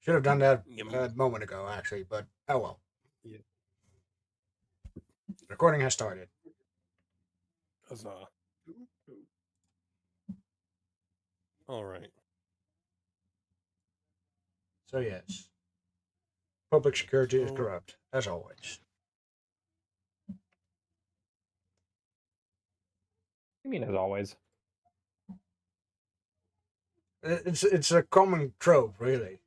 Should have done that Yum. a moment ago, actually, but oh well. Yeah. Recording has started. Huzzah. All right. So, yes, public security is So, corrupt, as always. I mean, as always. It's a common trope, really,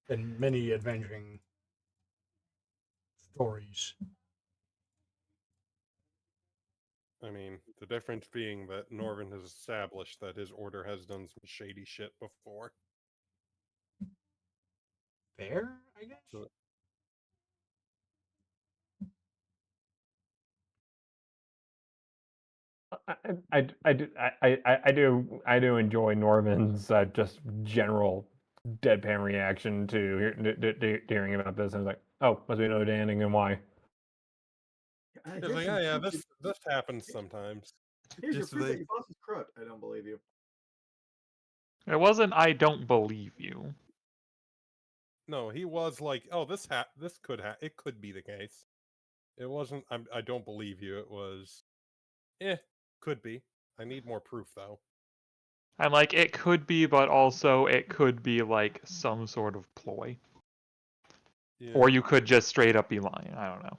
in many adventuring stories. I mean, the difference being that Norvin has established that his order has done some shady shit before. Fair, I guess? So, I do enjoy Norman's just general deadpan reaction to hearing about this. I was like, oh, must be another day ending, and why? it's Here's like, some oh yeah, proof. this happens sometimes. Here's your Just proof they that your boss is corrupt. I don't believe you. It wasn't I don't believe you. no, he was like, oh, this it could be the case. It wasn't. I don't believe you. It was, could be. I need more proof though. I'm like, it could be, but also it could be like some sort of ploy. Yeah. Or you could just straight up be lying. I don't know.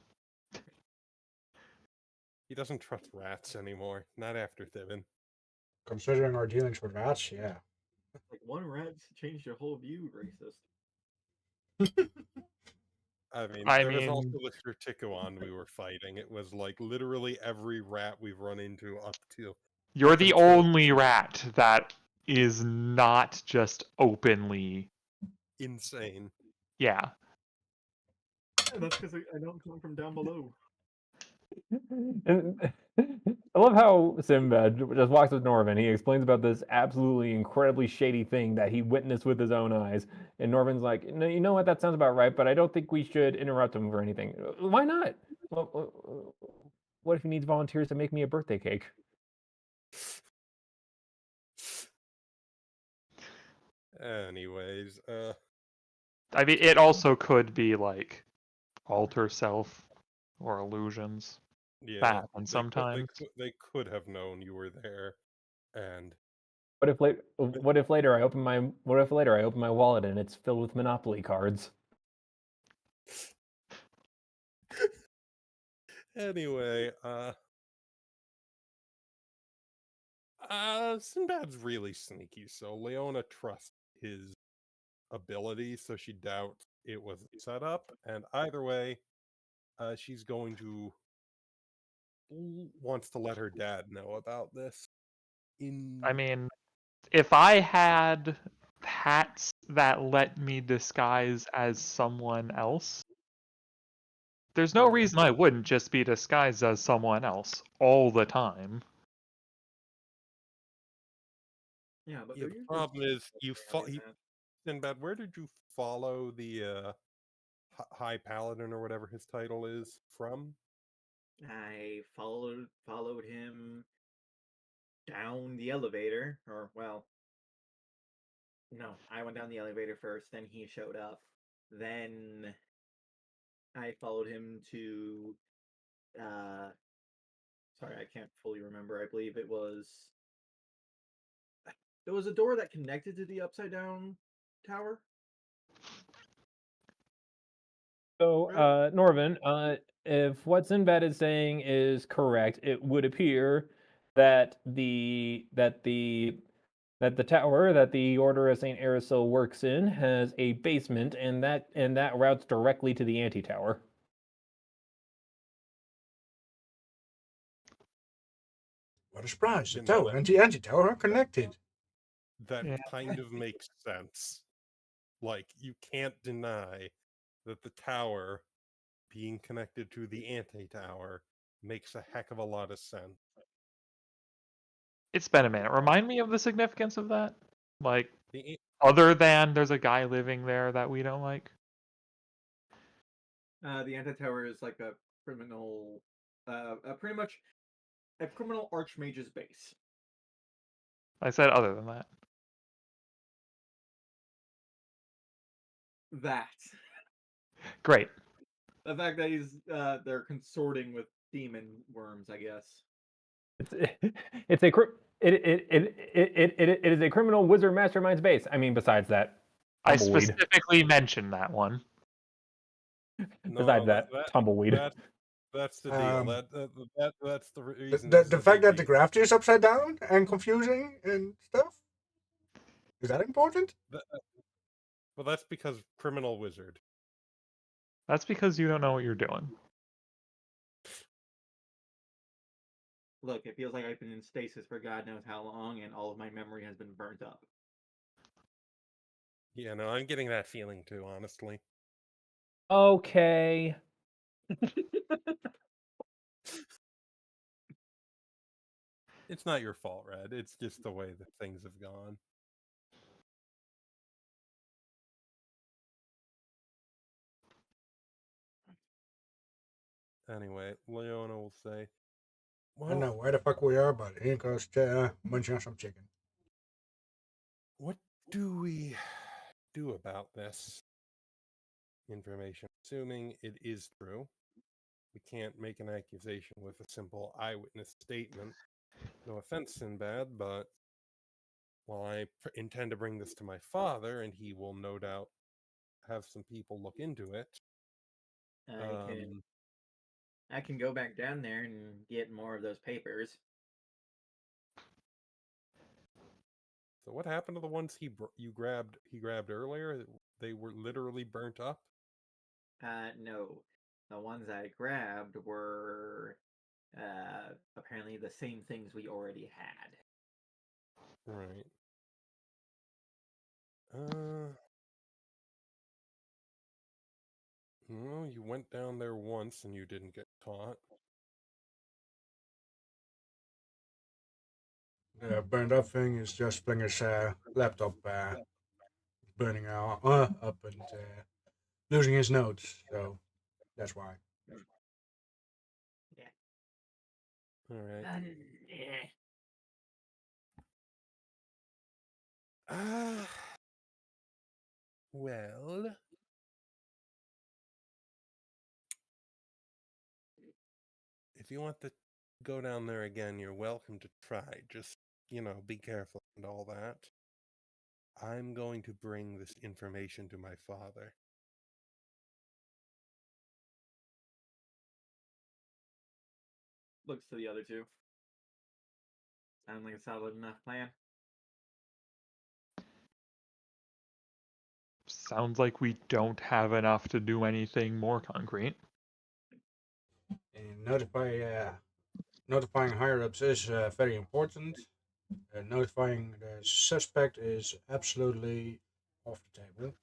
He doesn't trust rats anymore. Not after Thibin. Considering our dealings with rats, yeah. Like one rat changed your whole view, racist. I mean, I there was also mean, the Terticuan we were fighting. It was like literally every rat we've run into you're up the until only rat that is not just openly. insane. Yeah. Yeah, that's because I don't come from down below. And I love how Sinbad just walks with Norvin. He explains about this absolutely incredibly shady thing that he witnessed with his own eyes. And Norvin's like, no, you know what? That sounds about right, but I don't think we should interrupt him for anything. Why not? What if he needs volunteers to make me a birthday cake? Anyways, I mean, it also could be like alter self or illusions. yeah, That happens sometimes. they could have known you were there, and What if later I open my wallet and it's filled with Monopoly cards? anyway, Sinbad's really sneaky, so Leona trusts his ability, so she doubts it was set up, and either way, she's going to wants to let her dad know about this. I mean, if I had hats that let me disguise as someone else, there's no Yeah. reason I wouldn't just be disguised as someone else all the time. Yeah, but Yeah, they're the usually problem is you having that. Sinbad, where did you follow the High Paladin or whatever his title is from? I followed him down the elevator, or well, no, I went down the elevator first, then he showed up. Then I followed him to uh sorry, I can't fully remember. I believe it was there was a door that connected to the upside down tower, So, right? Norvin, if what Sinbad is saying is correct, it would appear that the tower that the Order of Saint Arisil works in has a basement, and that routes directly to the anti-tower. What a surprise. The You know tower and the anti-tower are connected. that Yeah. kind of makes sense. Like you can't deny that the tower being connected to the anti-tower makes a heck of a lot of sense. It's been a minute. Remind me of the significance of that? Like, The other than there's a guy living there that we don't like? The anti-tower is like a criminal, pretty much a criminal archmage's base. I said other than that. That. Great. The fact that they're consorting with demon worms, I guess. It's it is a criminal wizard mastermind's base. I mean, besides that, I tumbleweed. specifically mentioned that one. Besides that, tumbleweed. That's the deal. Um, That's the The, reason. the, this is the a fact big that the deal. gravity is upside down and confusing and stuff? Is that important? Well, that's because criminal wizard. That's because you don't know what you're doing. Look, it feels like I've been in stasis for God knows how long, and all of my memory has been burnt up. Yeah, no, I'm getting that feeling too, honestly. Okay. It's not your fault, Red. It's just the way that things have gone. Anyway, Leona will say, I don't know well, where the fuck we are, but here goes munching on some chicken. what do we do about this information? Assuming it is true, we can't make an accusation with a simple eyewitness statement. No offense, Sinbad, but while I intend to bring this to my father, and he will no doubt have some people look into it. I can go back down there and get more of those papers. So what happened to the ones he grabbed earlier? They were literally burnt up. No, the ones I grabbed were apparently the same things we already had. Right. Well, you went down there once and you didn't get caught. The burned up thing is just Splinger's laptop burning up and losing his notes, so that's why. Yeah. All right. Yeah. Well, if you want to go down there again, you're welcome to try. Just, be careful and all that. I'm going to bring this information to my father. Looks to the other two. Sounds like a solid enough plan. Sounds like we don't have enough to do anything more concrete. And notifying higher ups is very important. Notifying the suspect is absolutely off the table.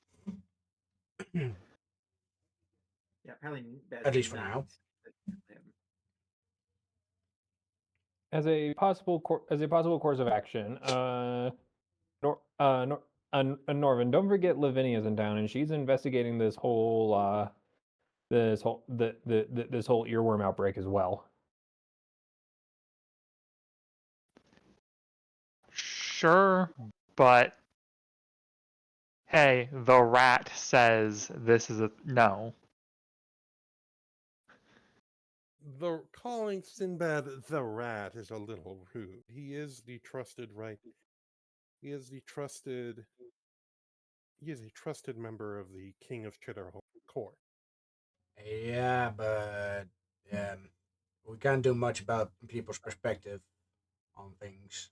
Yeah, probably best At least for not now. him. As a possible course of action, Norvin, don't forget Lavinia's in town, and she's investigating this whole this whole this whole earworm outbreak as well. Sure, but hey, the rat says this is a no. The calling Sinbad the Rat is a little rude. He is the trusted He is the trusted. He is a trusted member of the King of Chitterhole court. Yeah, but we can't do much about people's perspective on things.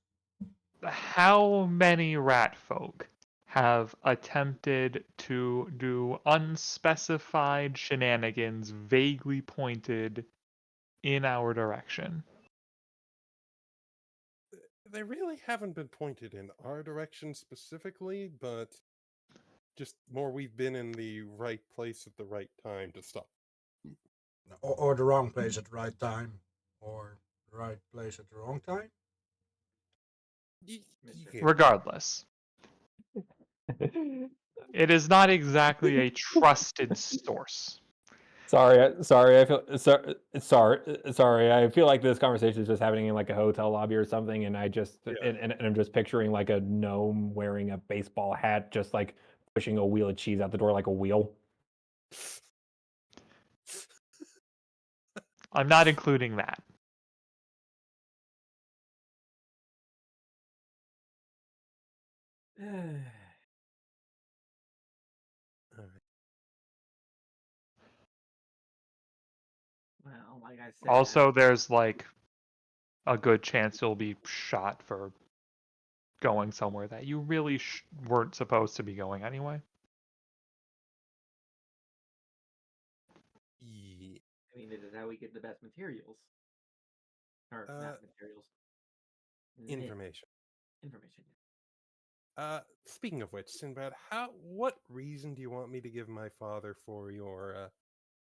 How many rat folk have attempted to do unspecified shenanigans vaguely pointed in our direction? They really haven't been pointed in our direction specifically, but just more we've been in the right place at the right time to stop. Or the wrong place at the right time, or the right place at the wrong time. Regardless, it is not exactly a trusted source. Sorry. I feel sorry. I feel like this conversation is just happening in like a hotel lobby or something, and I just and I'm just picturing like a gnome wearing a baseball hat, just like pushing a wheel of cheese out the door like a wheel. I'm not including that. Well, like I said. Also, there's like a good chance you'll be shot for going somewhere that you really weren't supposed to be going anyway. Ye- I mean, this is how we get the best materials. Or not materials. Information. Information. Speaking of which, Sinbad, what reason do you want me to give my father for your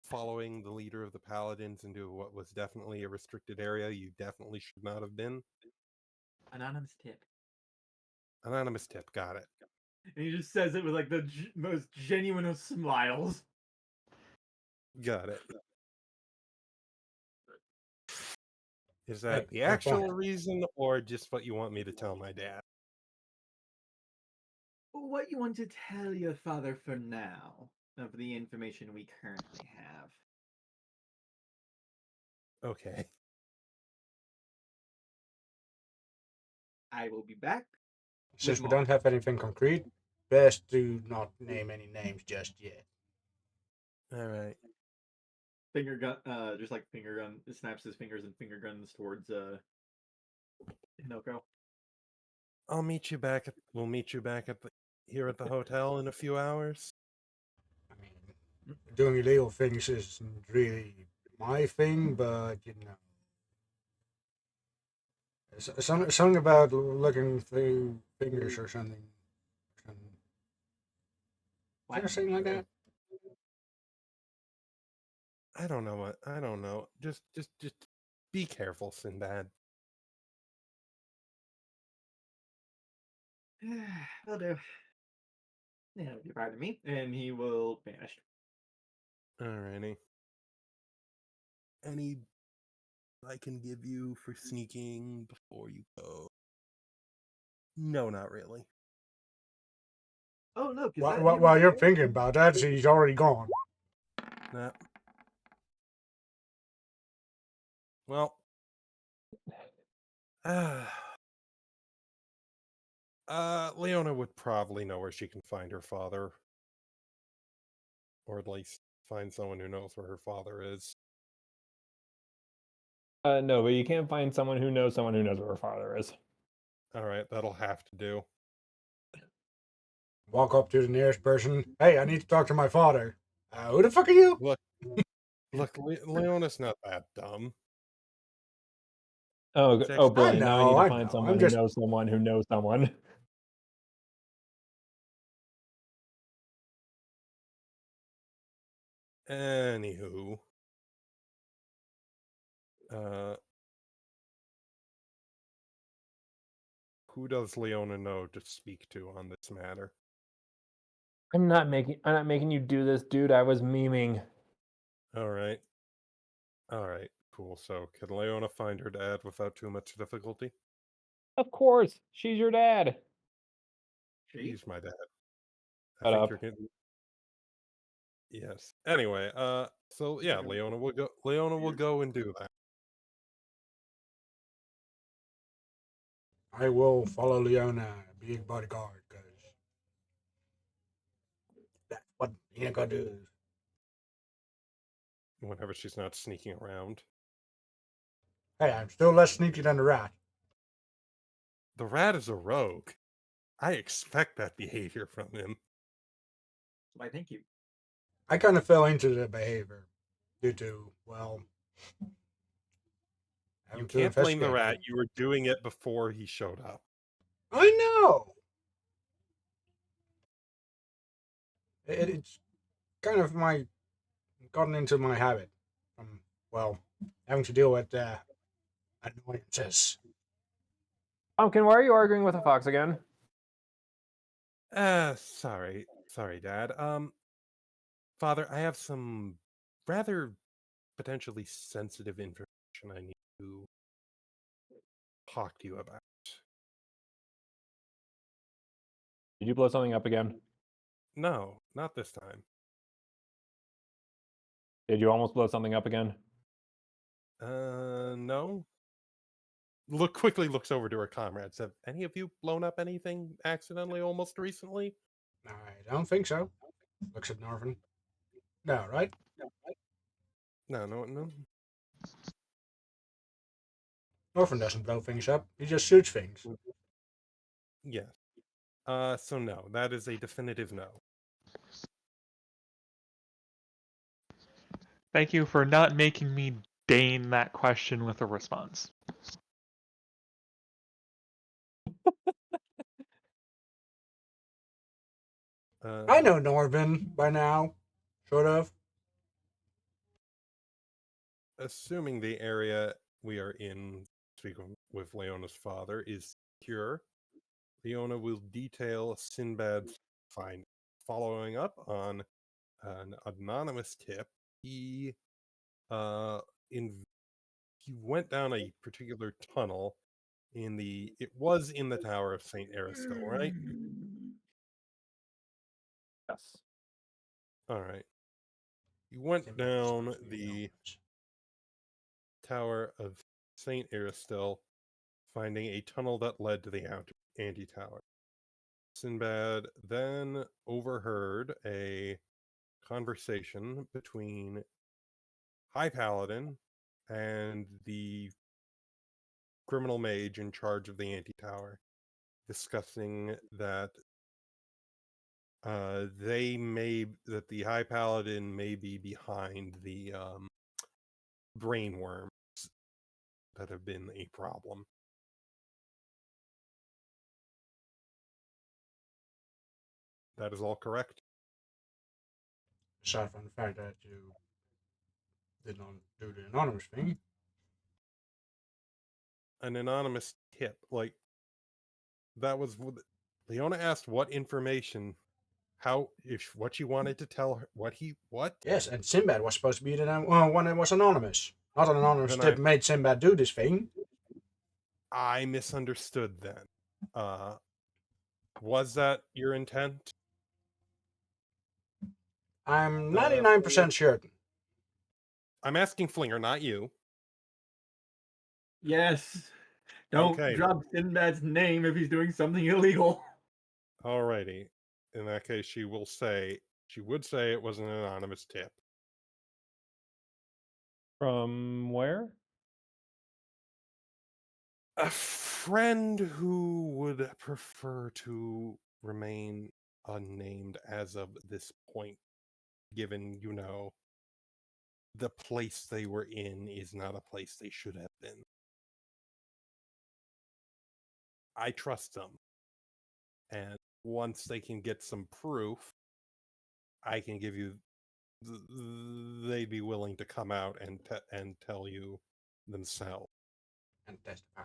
following the leader of the Paladins into what was definitely a restricted area you definitely should not have been? Anonymous tip. Anonymous tip, got it. And he just says it with like the most genuine of smiles. Got it. Is Hey, that the fair actual point. reason or just what you want me to tell my dad? What you want to tell your father for now of the information we currently have. Okay. I will be back. Since With we more. don't have anything concrete, best do not name any names just yet. All right. Finger gun, just like finger gun, snaps his fingers and finger guns towards Hinoko. We'll meet you back at here at the hotel in a few hours. I mean, doing illegal things isn't really my thing, but you know, something about looking through fingers or something. Is there a saying like that? I don't know. Just be careful, Sinbad. Will do. Yeah, be proud of me, and he will vanish. Alrighty. Any I can give you for sneaking before you go? No, not really. Oh no, because While you're thinking about that, he's already gone. Nah. Well. Leona would probably know where she can find her father. Or at least find someone who knows where her father is. No, but you can't find someone who knows where her father is. Alright, that'll have to do. Walk up to the nearest person. Hey, I need to talk to my father. Who the fuck are you? Look, Leona's not that dumb. Oh, It's oh, actually- brilliant! Now I need to find know. someone I'm who just knows someone who knows someone. Anywho. Who does Leona know to speak to on this matter? I'm not making you do this, dude. I was memeing. Alright. Alright, cool. So, can Leona find her dad without too much difficulty? Of course, she's your dad. He's my dad. I Shut think up. you're getting. Yes. Anyway, so yeah, Leona will go. Leona will go and do that. I will follow Leona, be a bodyguard, because that's what you gotta do. Whenever she's not sneaking around. Hey, I'm still less sneaky than the rat. The rat is a rogue. I expect that behavior from him. Why, thank you. I kind of fell into the behavior due to, well, You having to can't blame the investigate rat. things. You were doing it before he showed up. I know! It's kind of gotten into my habit from, well, having to deal with annoyances. Pumpkin, why are you arguing with a fox again? Sorry, Dad. Father, I have some rather potentially sensitive information I need to talk to you about. Did you blow something up again? No, not this time. Did you almost blow something up again? No. Quickly looks over to her comrades. Have any of you blown up anything accidentally almost recently? I don't think so. Looks at Norvin. No, right? No. Norvin doesn't blow things up. He just shoots things. Yes. So no, that is a definitive no. Thank you for not making me deign that question with a response. I know Norvin by now. Sort of. Assuming the area we are in, speaking with Leona's father, is secure, Leona will detail Sinbad's find. Following up on an anonymous tip, he uh in he went down a particular tunnel it was in the Tower of Saint Aristil, right? Yes. All right. He went Sinbad is down supposed to be the anonymous. Tower of Saint Aristil, finding a tunnel that led to the anti-tower. Sinbad then overheard a conversation between High Paladin and the criminal mage in charge of the anti-tower, discussing that that the High Paladin may be behind the brain worms that have been a problem. That is all correct. Aside from the fact that you did not do the anonymous thing. An anonymous tip, like that was Leona asked what information, what she wanted to tell her, what. Yes, and Sinbad was supposed to be the one that was anonymous. Not an anonymous Then tip made Sinbad do this thing. I misunderstood then. Was that your intent? I'm Flinger? 99% certain. I'm asking Flinger, not you. Yes. Don't Okay. drop Sinbad's name if he's doing something illegal. Alrighty. In that case, she would say it was an anonymous tip. From where? A friend who would prefer to remain unnamed as of this point, given, the place they were in is not a place they should have been. I trust them. And once they can get some proof, I can give you. They'd be willing to come out and tell you themselves. And testify.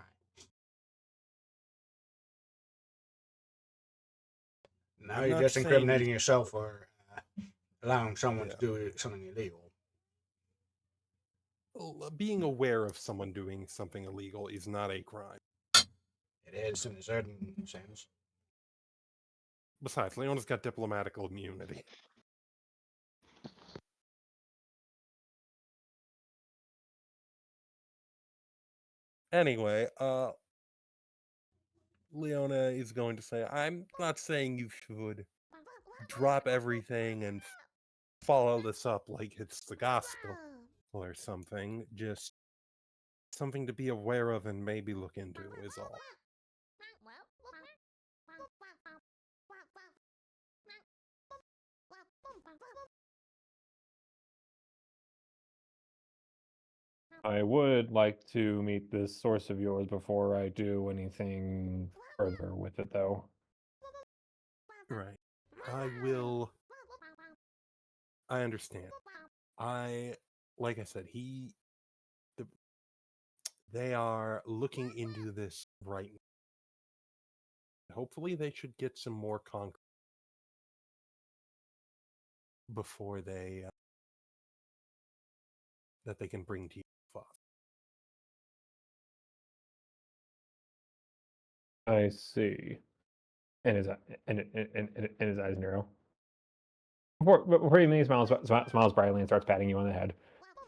Now I'm you're not just saying incriminating yourself for allowing someone to Yeah. do something illegal. Being aware of someone doing something illegal is not a crime. It is in a certain sense. Besides, Leona's got diplomatic immunity. Anyway, Leona is going to say, I'm not saying you should drop everything and follow this up like it's the gospel or something. Just something to be aware of and maybe look into is all. I would like to meet this source of yours before I do anything further with it, though. Right. I understand. Like I said, they are looking into this right now. Hopefully they should get some more concrete before that they can bring to you. I see. And his eyes narrow. Before you leave, he smiles brightly and starts patting you on the head.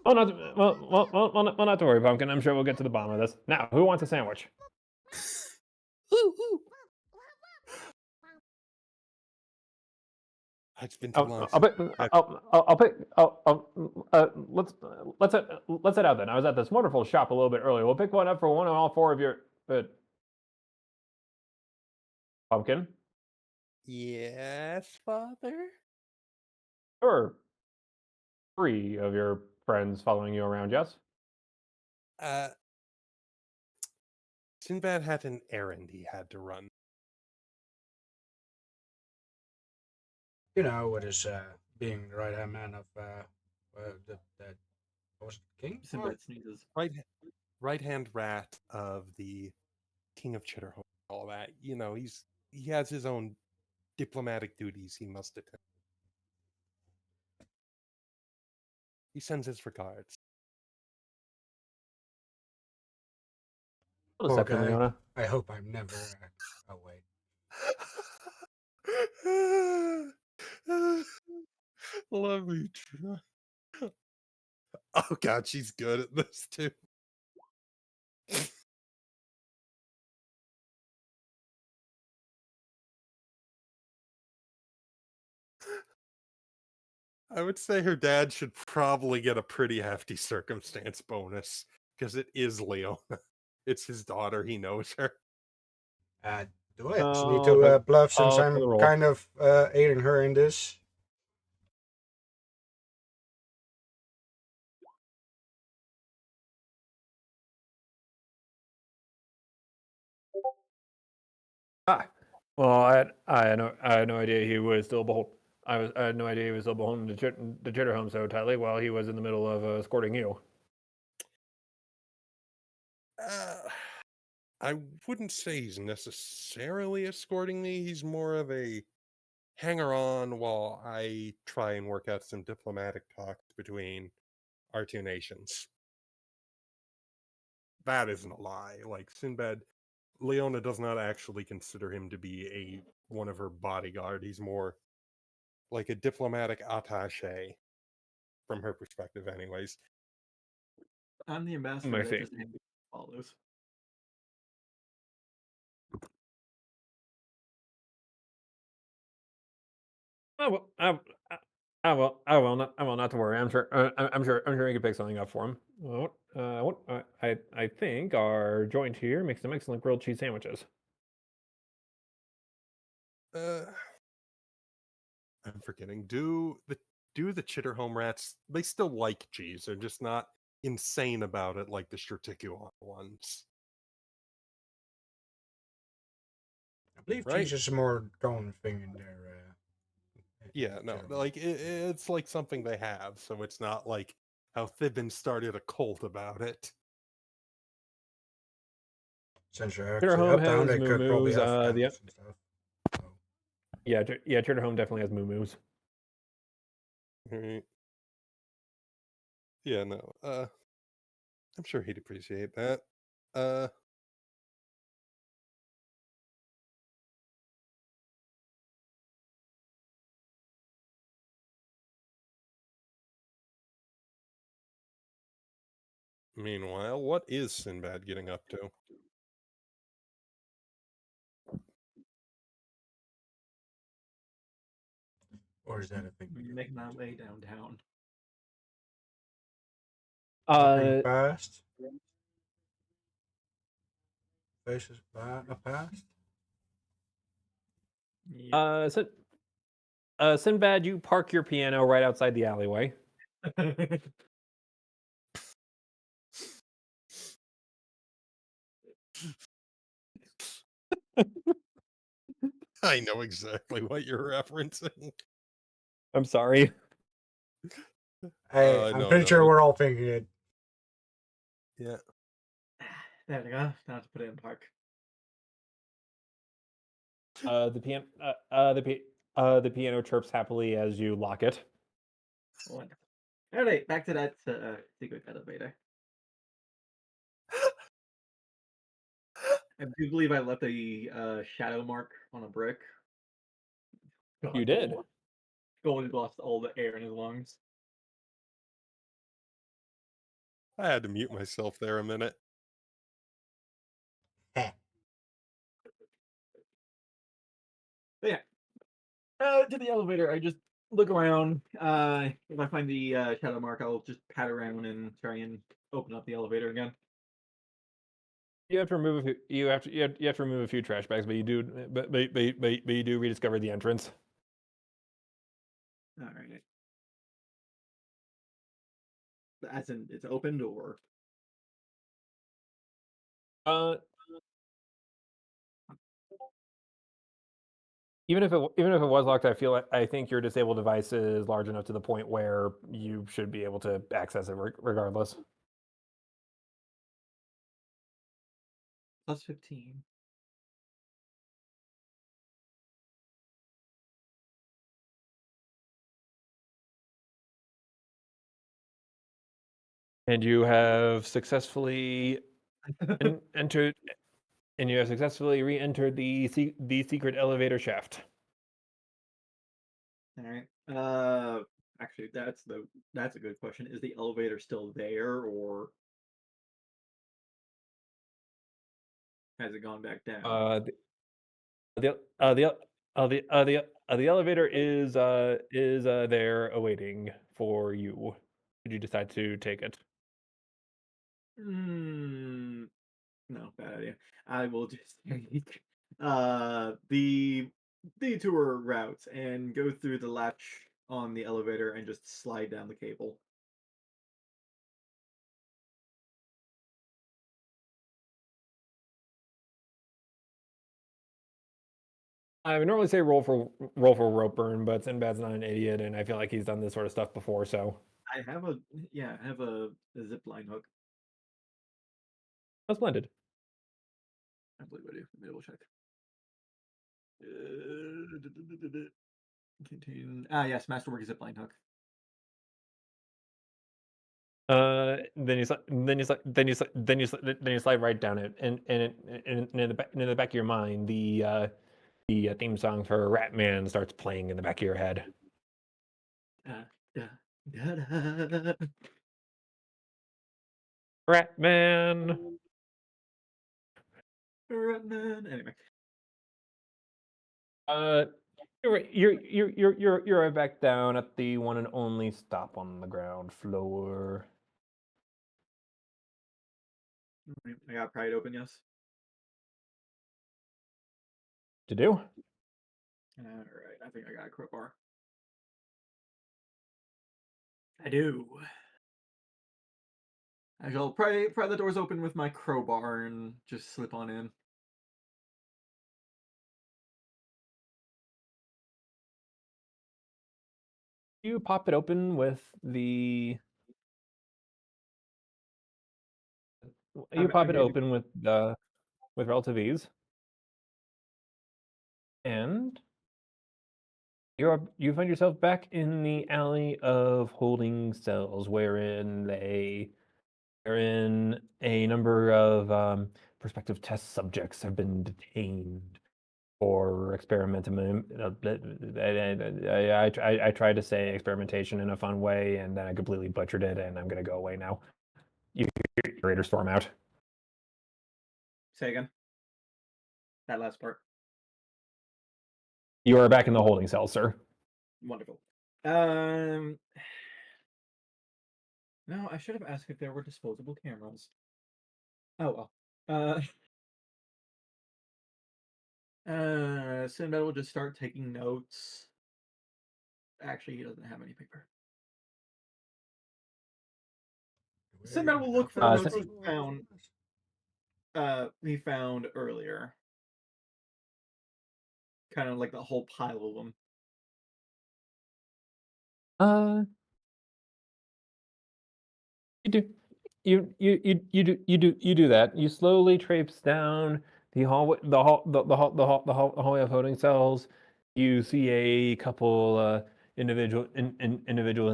Oh, not to worry, Pumpkin. I'm sure we'll get to the bottom of this. Now, who wants a sandwich? It's been too long. Let's head out then. I was at this wonderful shop a little bit earlier. We'll pick one up for one and all four of your Pumpkin. Yes, Father? Or 3 of your friends following you around, yes? Sinbad had an errand he had to run. You know, with his being the right hand man of that what was it, king? Sinbad sneezes. Right hand rat of the King of Chitterhome, all that. You know, he has his own diplomatic duties he must attend. He sends his regards. Well, Poor deception, guy. Leona. I hope I'm never. Oh wait. Let me try. Oh god, she's good at this too. I would say her dad should probably get a pretty hefty circumstance bonus because it is Leona. It's his daughter. He knows her. Do I actually need to bluff since for the I'm roll. kind of aiding her in this? Well, I had no idea he was still I had no idea he was still beholden to Chitterhome so tightly while he was in the middle of escorting you. I wouldn't say he's necessarily escorting me. He's more of a hanger on while I try and work out some diplomatic talks between our two nations. That isn't a lie. Like Sinbad, Leona does not actually consider him to be one of her bodyguard. He's more like a diplomatic attaché from her perspective, anyways. I'm the ambassador I that see. just follows. I will not to worry. I'm sure. I'm sure we can pick something up for him. I think our joint here makes some excellent grilled cheese sandwiches. I'm forgetting. Do the Chitterhome rats? They still like cheese. They're just not insane about it like the Shirtikuan ones. I believe Right? cheese is a more common thing in their. Yeah, no, general. like it's like something they have, so it's not like how Thibin started a cult about it. Since you're actually Chitterhome uptown, has they could probably moo-moos. have cows and stuff. So. Yeah, Chitterhome definitely has moo-moos. Right. Yeah, no. I'm sure he'd appreciate that. Meanwhile, what is Sinbad getting up to? Or is that a thing? Making my way downtown. Walking past? Faces past? Yep. Sinbad, you park your piano right outside the alleyway. I know exactly what you're referencing. I'm sorry. Hey, I'm No, pretty sure no. we're all thinking it. Yeah. There we go. Now to put it in park. The piano chirps happily as you lock it. Wonderful. All right, back to that secret elevator. I do believe I left a shadow mark on a brick. You did. Gold lost all the air in his lungs. I had to mute myself there a minute. But yeah. To the elevator, I just look around. If I find the shadow mark, I'll just pat around and try and open up the elevator again. You have to remove a few. You have to remove a few trash bags, but you do. But you do rediscover the entrance. All right. As in, it's opened, or Uh, even if it was locked, I think your disabled device is large enough to the point where you should be able to access it regardless. plus 15. And you have successfully entered. And you have successfully re-entered the secret elevator shaft. All right. Actually, that's a good question. Is the elevator still there, or has it gone back down? The elevator is there awaiting for you. Should you decide to take it? No, bad idea. I will just take the detour route and go through the latch on the elevator and just slide down the cable. I would normally say roll for rope burn, but Sinbad's not an idiot, and I feel like he's done this sort of stuff before. So I have a zip line hook. that's splendid. I believe I do. Let me double check. Contain yes, masterwork zip line hook. Then you slide right down it, and in the back of your mind, the theme song for Ratman starts playing in the back of your head. Da, da, da. Ratman. Anyway, You're right back down at the one and only stop on the ground floor. I got Pride open. Yes. To do? All right. I think I got a crowbar. I do. I shall pry the doors open with my crowbar and just slip on in. You pop it open with the. You pop I'm it gonna do. open with relative ease, and you find yourself back in the alley of holding cells, wherein a number of prospective test subjects have been detained or experimental. I tried to say experimentation in a fun way, and then I completely butchered it, and I'm gonna go away now. You hear your curator storm out. Say again. That last part. You are back in the holding cell, sir. Wonderful. No, I should have asked if there were disposable cameras. Oh well. Sinbad will just start taking notes. Actually, he doesn't have any paper. Sinbad will look for Uh, notes he found earlier. Kind of like the whole pile of them. You do, you do that. You slowly traipse down the hallway, the hallway of holding cells. You see a couple individuals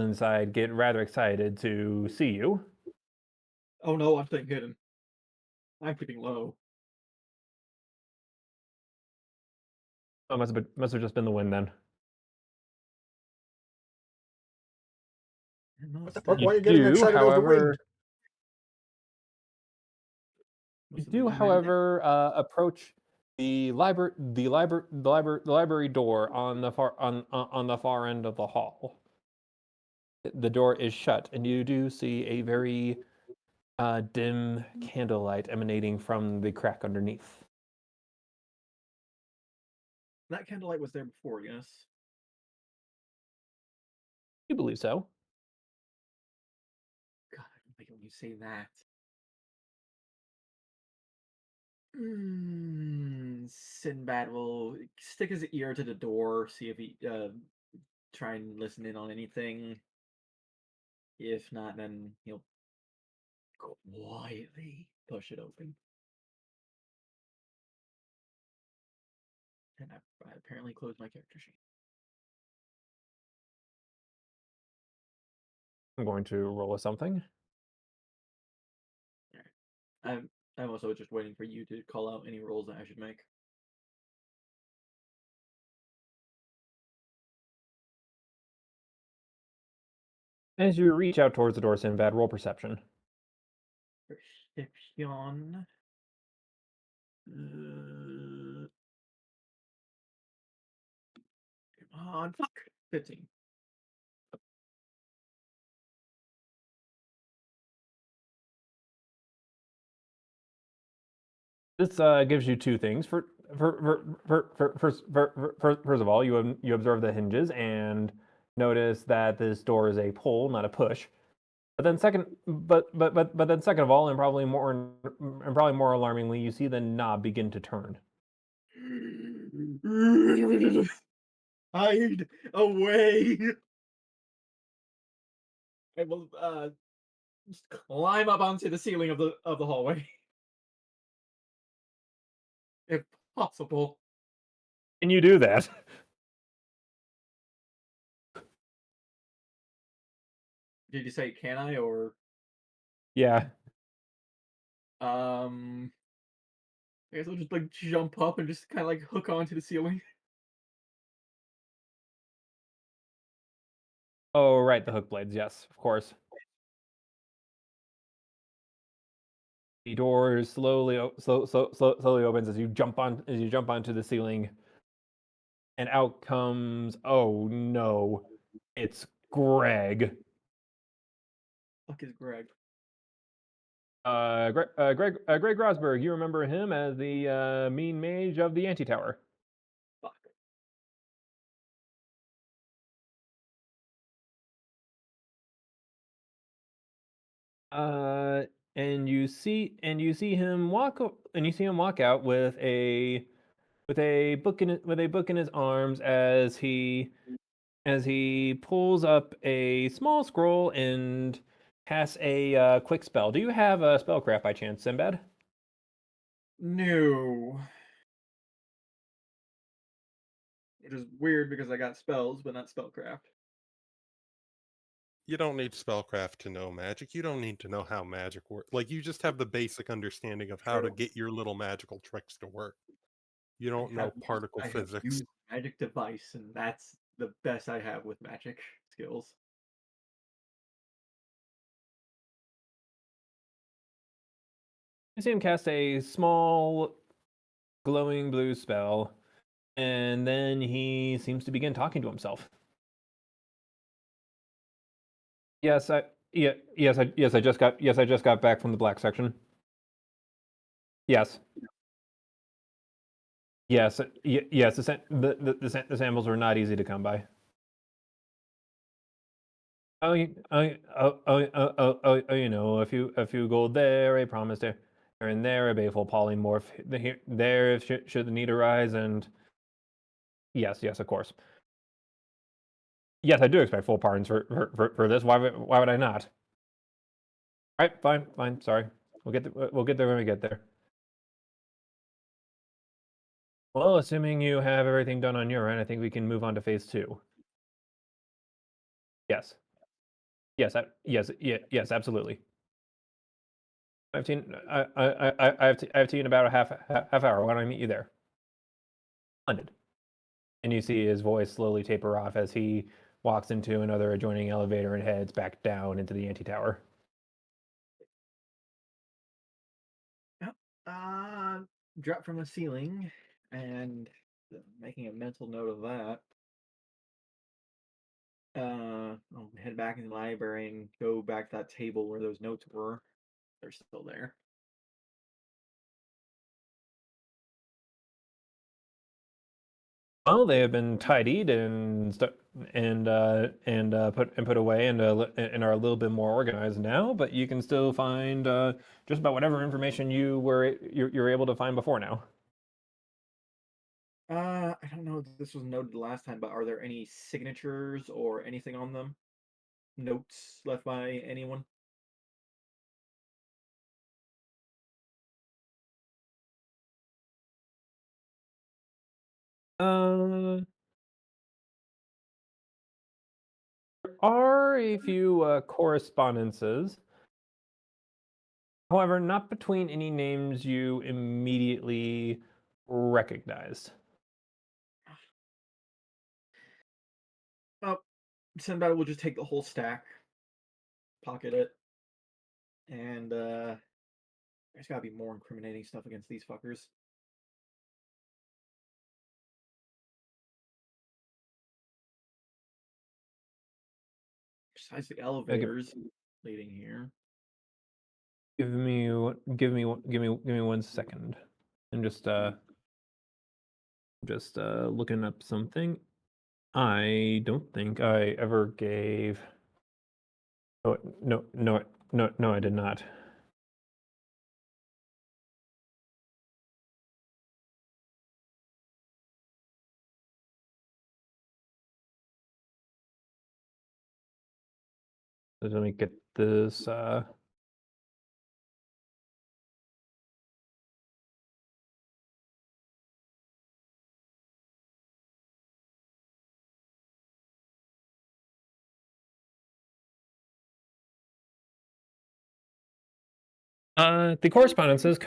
inside get rather excited to see you. Oh no, I'm staying hidden. I'm keeping low. Oh, must have just been the wind then. What the fuck? Why are you getting do, excited over however, wind? you do, however, approach the library door on the far end of the hall. The door is shut, and you do see a very dim candlelight emanating from the crack underneath. That candlelight was there before, yes? You believe so? God, I like it when you say that. Sinbad will stick his ear to the door, see if he try and listen in on anything. If not, then he'll quietly push it open. And I apparently closed my character sheet. I'm going to roll a something. I'm also just waiting for you to call out any rolls that I should make. As you reach out towards the door, Sinbad, roll perception. Perception. Come on, fuck. 15. This gives you two things. First of all, you observe the hinges and notice that this door is a pull, not a push. But then second of all, and probably more alarmingly, you see the knob begin to turn. Hide away. I will just climb up onto the ceiling of the hallway. If possible. Can you do that? Did you say can I or Yeah. I guess I'll just like jump up and just kinda like hook onto the ceiling. Oh, right, the hook blades. Yes, of course. The door slowly opens as you jump onto the ceiling, and out comes, oh no, it's Greg. Fuck is Greg? Greg Rosberg. You remember him as the mean mage of the Anti-Tower. Fuck. And you see him walk out with a book in his arms as he pulls up a small scroll and casts a quick spell. Do you have a spellcraft by chance, Sinbad? No. Which is weird because I got spells, but not spellcraft. You don't need spellcraft to know magic. You don't need to know how magic works. Like, you just have the basic understanding of how to True. get your little magical tricks to work. You don't know particle I have physics. used magic device, and that's the best I have with magic skills. You see him cast a small glowing blue spell, and then he seems to begin talking to himself. Yes, I just got back from the black section. Yes. Yes, yes. The samples were not easy to come by. You know, a few gold there, a promise there and there, a baleful polymorph there if should the need arise, and yes, of course. Yes, I do expect full pardons for this. Why would I not? All right, fine. Sorry, we'll get there when we get there. Well, assuming you have everything done on your end, I think we can move on to phase 2. Yes. Yes, absolutely. I've seen. I have seen about a half hour. Why don't I meet you there? Splendid. And you see his voice slowly taper off as he walks into another adjoining elevator and heads back down into the antitower. Drop from the ceiling and making a mental note of that. I'll head back in the library and go back to that table where those notes were. They're still there. Well, they have been tidied and put away and are a little bit more organized now. But you can still find just about whatever information you're able to find before now. I don't know if this was noted last time, but are there any signatures or anything on them? Notes left by anyone? There are a few correspondences. However, not between any names you immediately recognized. Oh, Sinbad will just take the whole stack, pocket it, and there's gotta be more incriminating stuff against these fuckers. Besides the elevators leading here. Give me 1 second. I'm just looking up something. I don't think I ever gave. Oh, no, I did not. Let me get this. The correspondences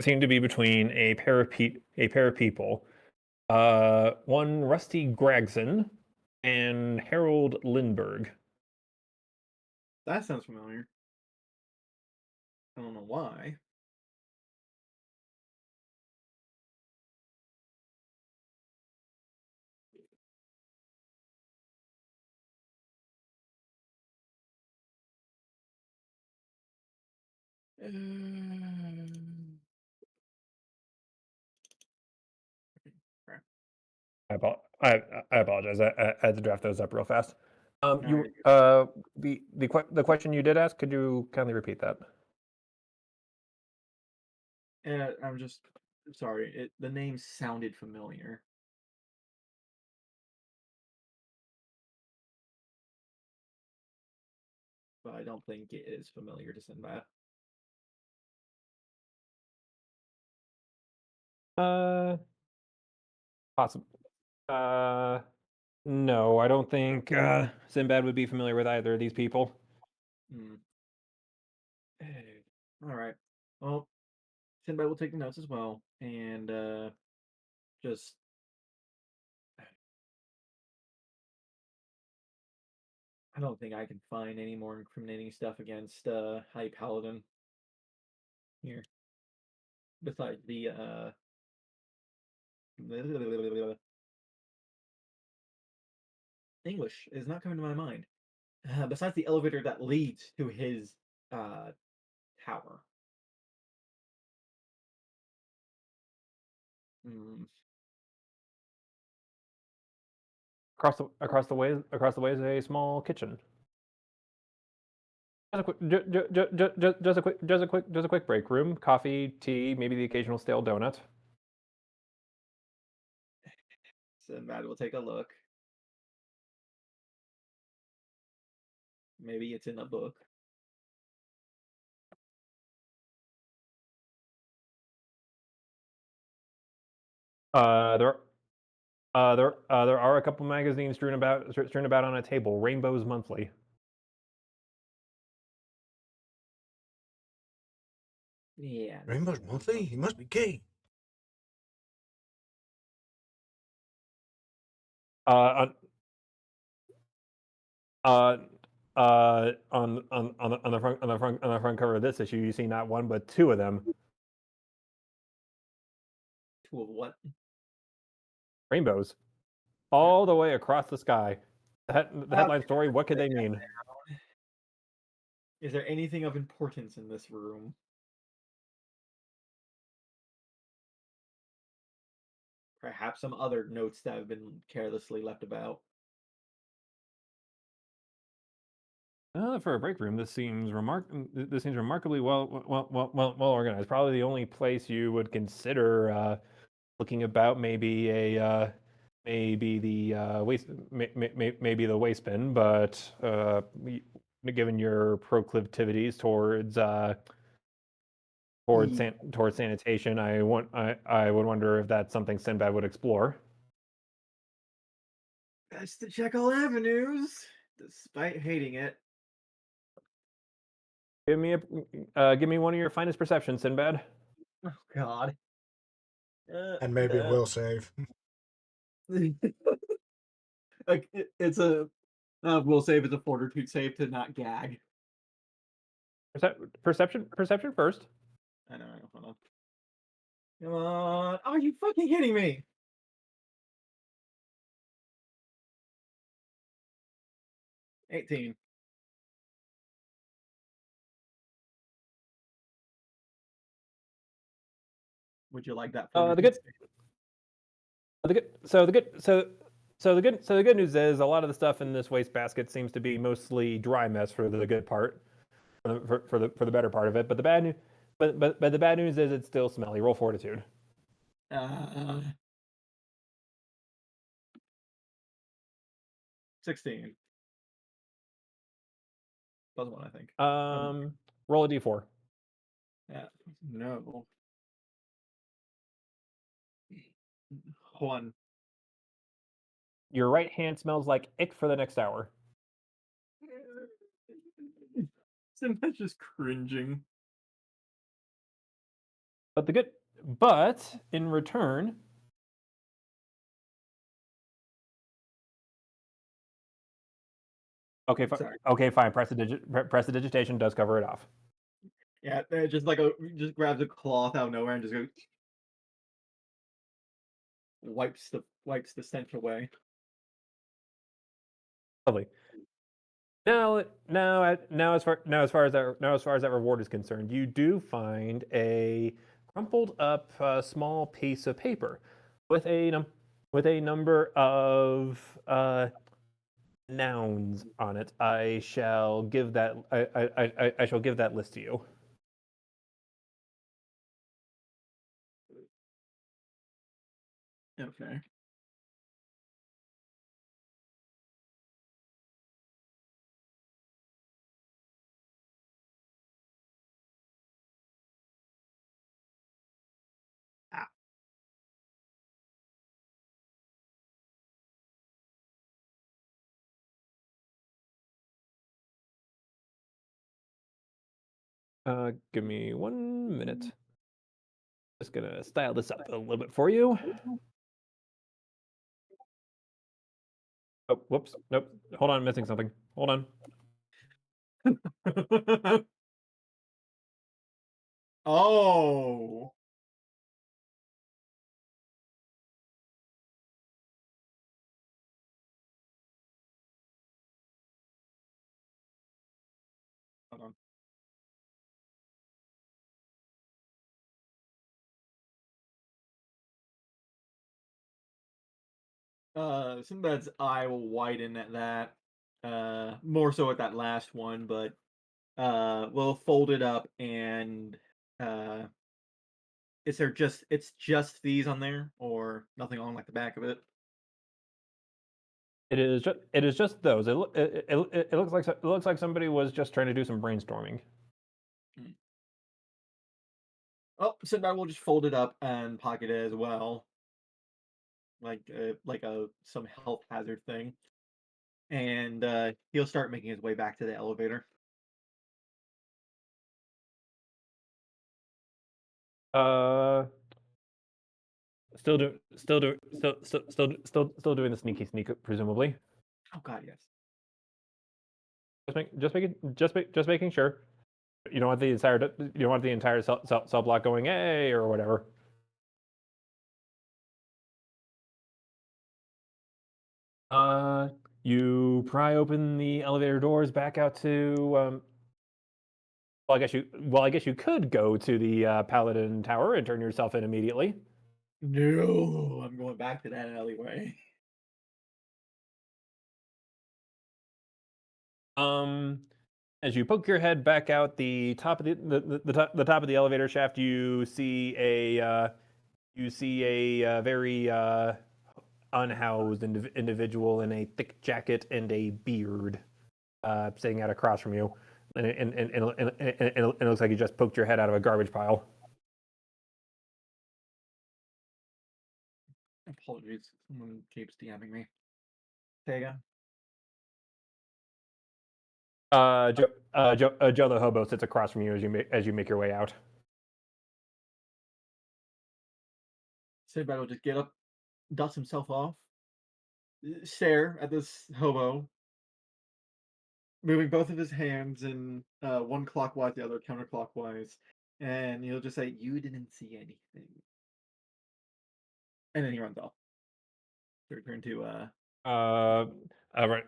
seem to be between a pair of people. One Rusty Gregson and Harold Lindbergh. That sounds familiar. I don't know why. I apologize. I had to draft those up real fast. Alright. The question you did ask, could you kindly repeat that? I'm just sorry. The name sounded familiar. But I don't think it is familiar to Sinbad. Possible. No, I don't think Sinbad would be familiar with either of these people. All right. Well, Sinbad will take the notes as well, and just I don't think I can find any more incriminating stuff against High Paladin here. Besides the English is not coming to my mind. Besides the elevator that leads to his tower. Across the way is a small kitchen. Just a quick break room. Coffee, tea, maybe the occasional stale donut. Sinbad will take a look. Maybe it's in a book. There are a couple magazines strewn about on a table. Rainbows Monthly. Yeah. Rainbows Monthly? He must be gay. On the front cover of this issue, you see not one but two of them. Two of what? Rainbows, all the way across the sky. The headline story. What could they mean? Is there anything of importance in this room? Perhaps some other notes that have been carelessly left about. For a break room, this seems remarkably well organized. Probably the only place you would consider looking about maybe maybe the maybe the waste bin, but given your proclivities towards towards sanitation, I would wonder if that's something Sinbad would explore. Best to check all avenues, despite hating it. Give me one of your finest perceptions, Sinbad. Oh God. And maybe we'll save. Like it's a. We'll save it's a fortitude save to not gag. Perception first. I know. Hold on. Come on! Are you fucking kidding me? $18. Would you like that? The good news is a lot of the stuff in this wastebasket seems to be mostly dry mess for the good part, for the better part of it. But the bad news, but the bad news is it's still smelly. Roll fortitude. 16. Plus one, I think. Roll a d4. Yeah. No. 1. Your right hand smells like ick for the next hour. Sometimes just cringing. But in return, okay, fine. Prestidigitation does cover it off. Yeah, just just grabs a cloth out of nowhere and just goes wipes the stench away. Lovely. Now, as far as that reward is concerned, you do find a crumpled up small piece of paper with a number of nouns on it. I shall give that I shall give that list to you. Okay. Give me 1 minute. Just gonna style this up a little bit for you. Oh, whoops. Nope. Hold on, I'm missing something. Hold on. Oh. Hold on. Sinbad's eye will widen at that. More so at that last one, but we'll fold it up and it's just these on there or nothing on like the back of it? It is just those. It looks like somebody was just trying to do some brainstorming. Oh, Sinbad will just fold it up and pocket it as well. Like some health hazard thing. And he'll start making his way back to the elevator. Still doing the sneak, presumably. Oh God, yes. Just making sure. You don't want the entire cell block going hey or whatever. You pry open the elevator doors back out to. Well, I guess you could go to the Paladin Tower and turn yourself in immediately. No, I'm going back to that alleyway. As you poke your head back out the top of the top of the elevator shaft, you see a very unhoused individual in a thick jacket and a beard, sitting out across from you, and it looks like you just poked your head out of a garbage pile. Apologies, someone keeps DMing me. Say again. Joe the hobo sits across from you as you make your way out. Sinbad will just get up, dust himself off, stare at this hobo, moving both of his hands in one clockwise, the other counterclockwise, and he'll just say, "You didn't see anything," and then he runs off. To return to Right,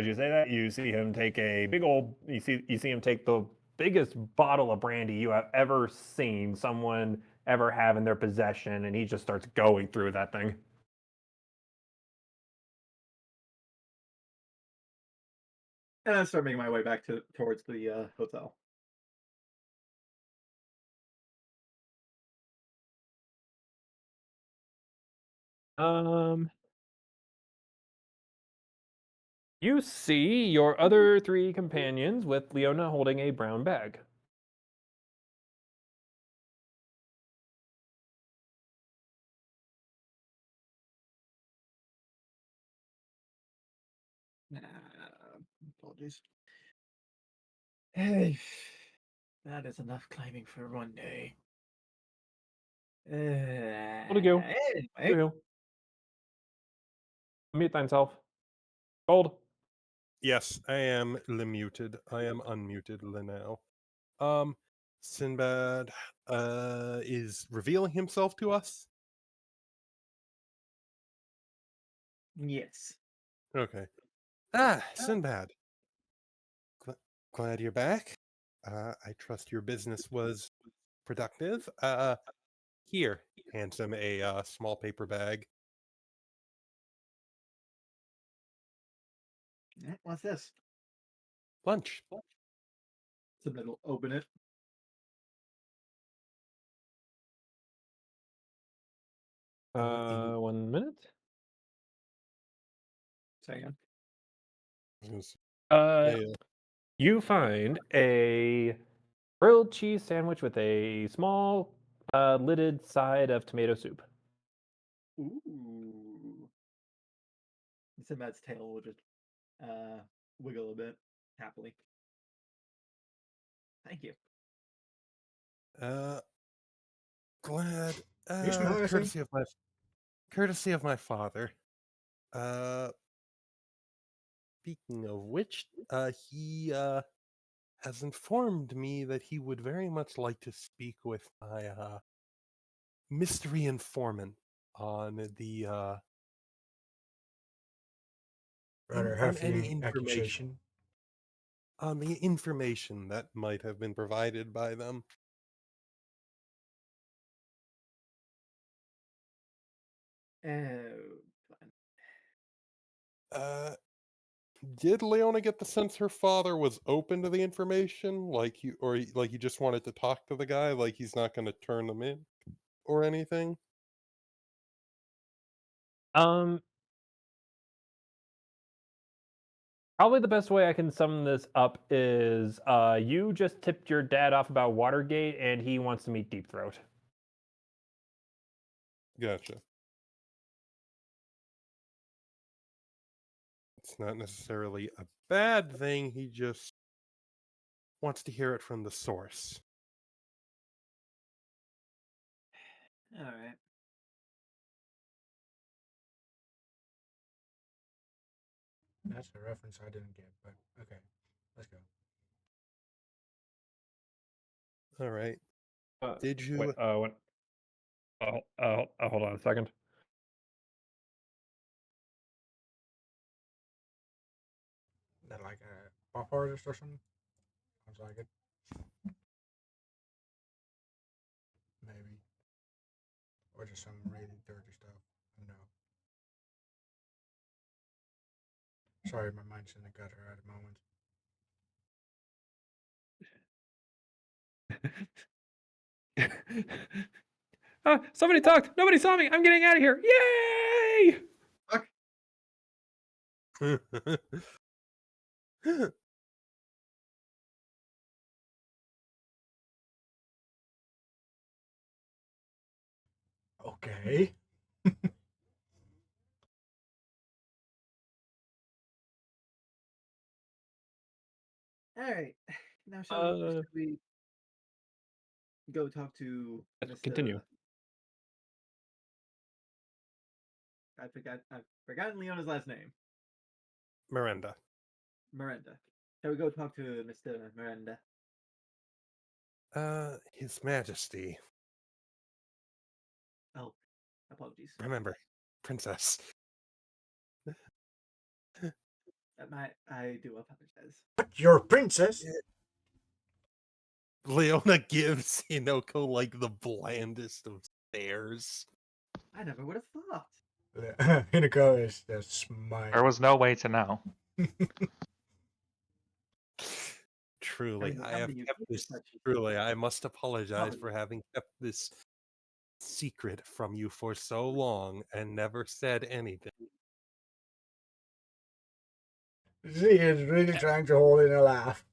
you say that, you see him take a big old. You see him take the biggest bottle of brandy you have ever seen someone ever have in their possession, and he just starts going through that thing. and I start making my way back towards the hotel. You see your other three companions with Leona holding a brown bag. Apologies. Hey, that is enough climbing for one day. What to go? Anyway, Go. Mute thyself. Gold. Yes, I am muted. I am unmuted now. Sinbad is revealing himself to us. yes. Okay. Sinbad. Glad you're back. I trust your business was productive. Here, hands him a small paper bag. What's this? Lunch. Sinbad will open it. Mm-hmm. 1 minute. Say again. You find a grilled cheese sandwich with a small lidded side of tomato soup. Ooh. Sinbad's tail will just wiggle a bit happily. Thank you. Glad. You smell anything? Courtesy of my father. Speaking of which, he has informed me that he would very much like to speak with my mystery informant on the Rather on any hefty accusation. on the information that might have been provided by them. Oh, fun. Did Leona get the sense her father was open to the information, like he just wanted to talk to the guy, like he's not going to turn them in or anything? Um, Probably the best way I can sum this up is you just tipped your dad off about Watergate, and he wants to meet Deep Throat. Gotcha. It's not necessarily a bad thing. He just wants to hear it from the source. All right. That's a reference I didn't get, but okay. Let's go. All right. Uh, Did you? Wait, what? Hold on a second. That like a pop artist or something? Sounds like it. Maybe. Or just some really dirty stuff. No. Sorry, my mind's in the gutter at the moment. Somebody talked. Nobody saw me. I'm getting out of here. Yay! Okay. All right. Now, should we go talk to Mr. Continue. I've forgotten Leona's last name. Miranda. Miranda. Shall we go talk to Mr. Miranda? His Majesty. Oh, apologies. Remember, Princess. I do apologize. But you're a princess. Leona gives Hinoko like the blandest of stares. I never would have thought. Hinako is just smiling. There was no way to know. Truly, the I have company you kept keep this. is such- Truly, I must apologize for Probably. having kept this secret from you for so long and never said anything. She is really trying to hold in a laugh.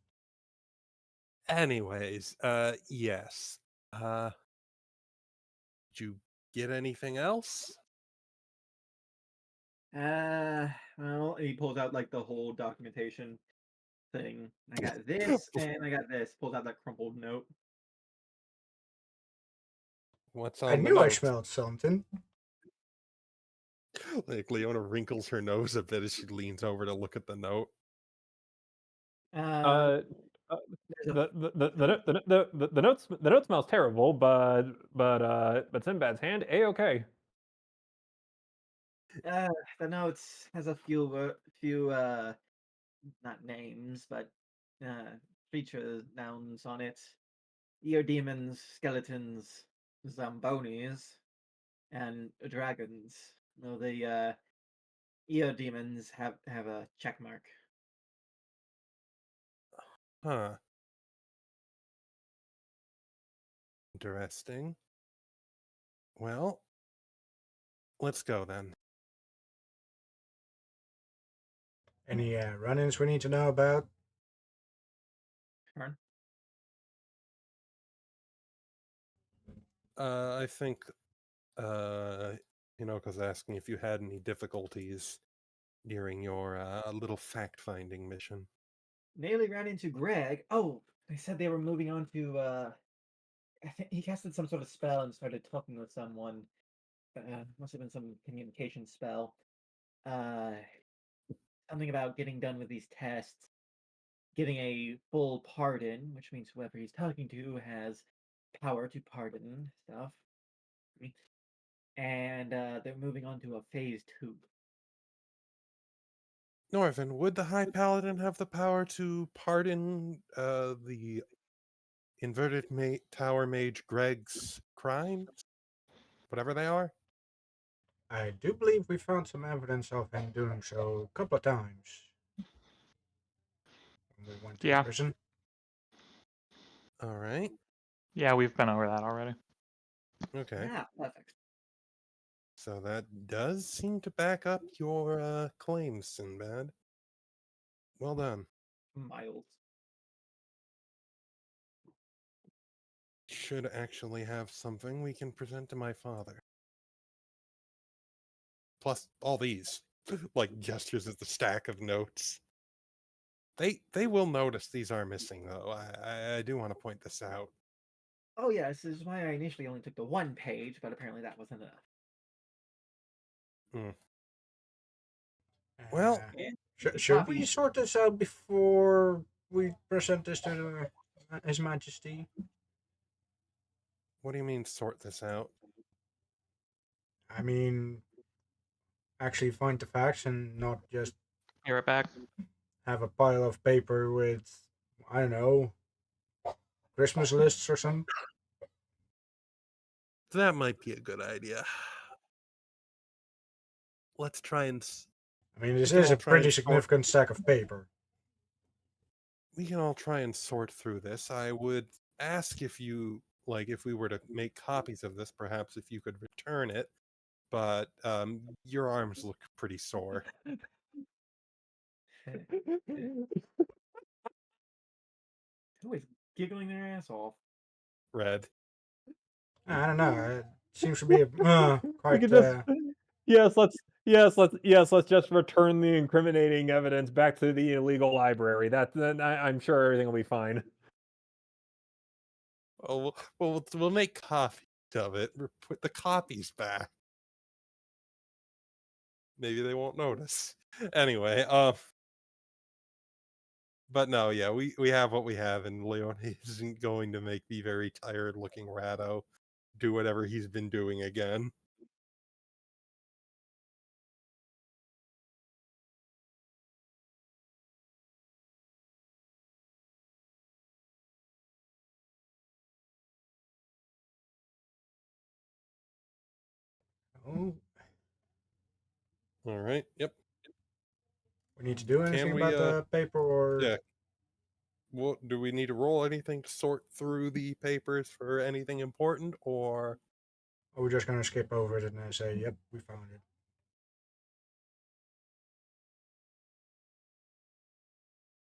Anyways, yes. Did you get anything else? Well, he pulls out like the whole documentation thing. I got this and I got this. Pulls out that crumpled note. What's I on the knew I note? smelled something. Like Leona wrinkles her nose a bit as she leans over to look at the note. There's a- The note smells terrible, but Sinbad's hand okay. the notes has a few not names but creature nouns on it. Ear demons, skeletons, zombonis, and dragons. No, the ear demons have a check mark. Huh. Interesting. Well, let's go then. Any run-ins we need to know about? Turn. I think Hinoko's asking if you had any difficulties during your little fact-finding mission. Nearly ran into Greg. Oh, they said they were moving on to I think he casted some sort of spell and started talking with someone. Must have been some communication spell. Uh, Something about getting done with these tests, getting a full pardon, which means whoever he's talking to has power to pardon stuff. And they're moving on to a phase 2. Norvin, would the High Paladin have the power to pardon the inverted tower mage Greg's crimes? Whatever they are? I do believe we found some evidence of him doing so a couple of times when we went to the Yeah. prison. All right. Yeah, we've been over that already. Okay. Yeah, perfect. So that does seem to back up your claims, Sinbad. Well done. Miles. Should actually have something we can present to my father. Plus all these, like gestures at the stack of notes. They will notice these are missing, though. I do want to point this out. Oh yes, this is why I initially only took the one page, but apparently that wasn't enough. Well, Should we Copies. sort this out before we present this to His Majesty? What do you mean sort this out? I mean, actually find the facts and not just Be right back. have a pile of paper with, I don't know, Christmas lists or something. That might be a good idea. Let's try and I mean, this We can is all a try and pretty sort- significant stack of paper. we can all try and sort through this. I would ask if you if we were to make copies of this, perhaps if you could return it. But your arms look pretty sore. Who is giggling their ass off? Red. I don't know. It seems to be a We quite. could just let's just return the incriminating evidence back to the illegal library. I'm sure everything will be fine. Oh, we'll make copies of it. Put the copies back. Maybe they won't notice. Anyway, but no, yeah, we have what we have, and Leone isn't going to make the very tired-looking Rado do whatever he's been doing again. Oh, All right. Yep. we need to do anything Can we? about the paper, or Yeah. What do we need to roll anything to sort through the papers for anything important, or are we just gonna skip over it and say, "Yep, we found it"?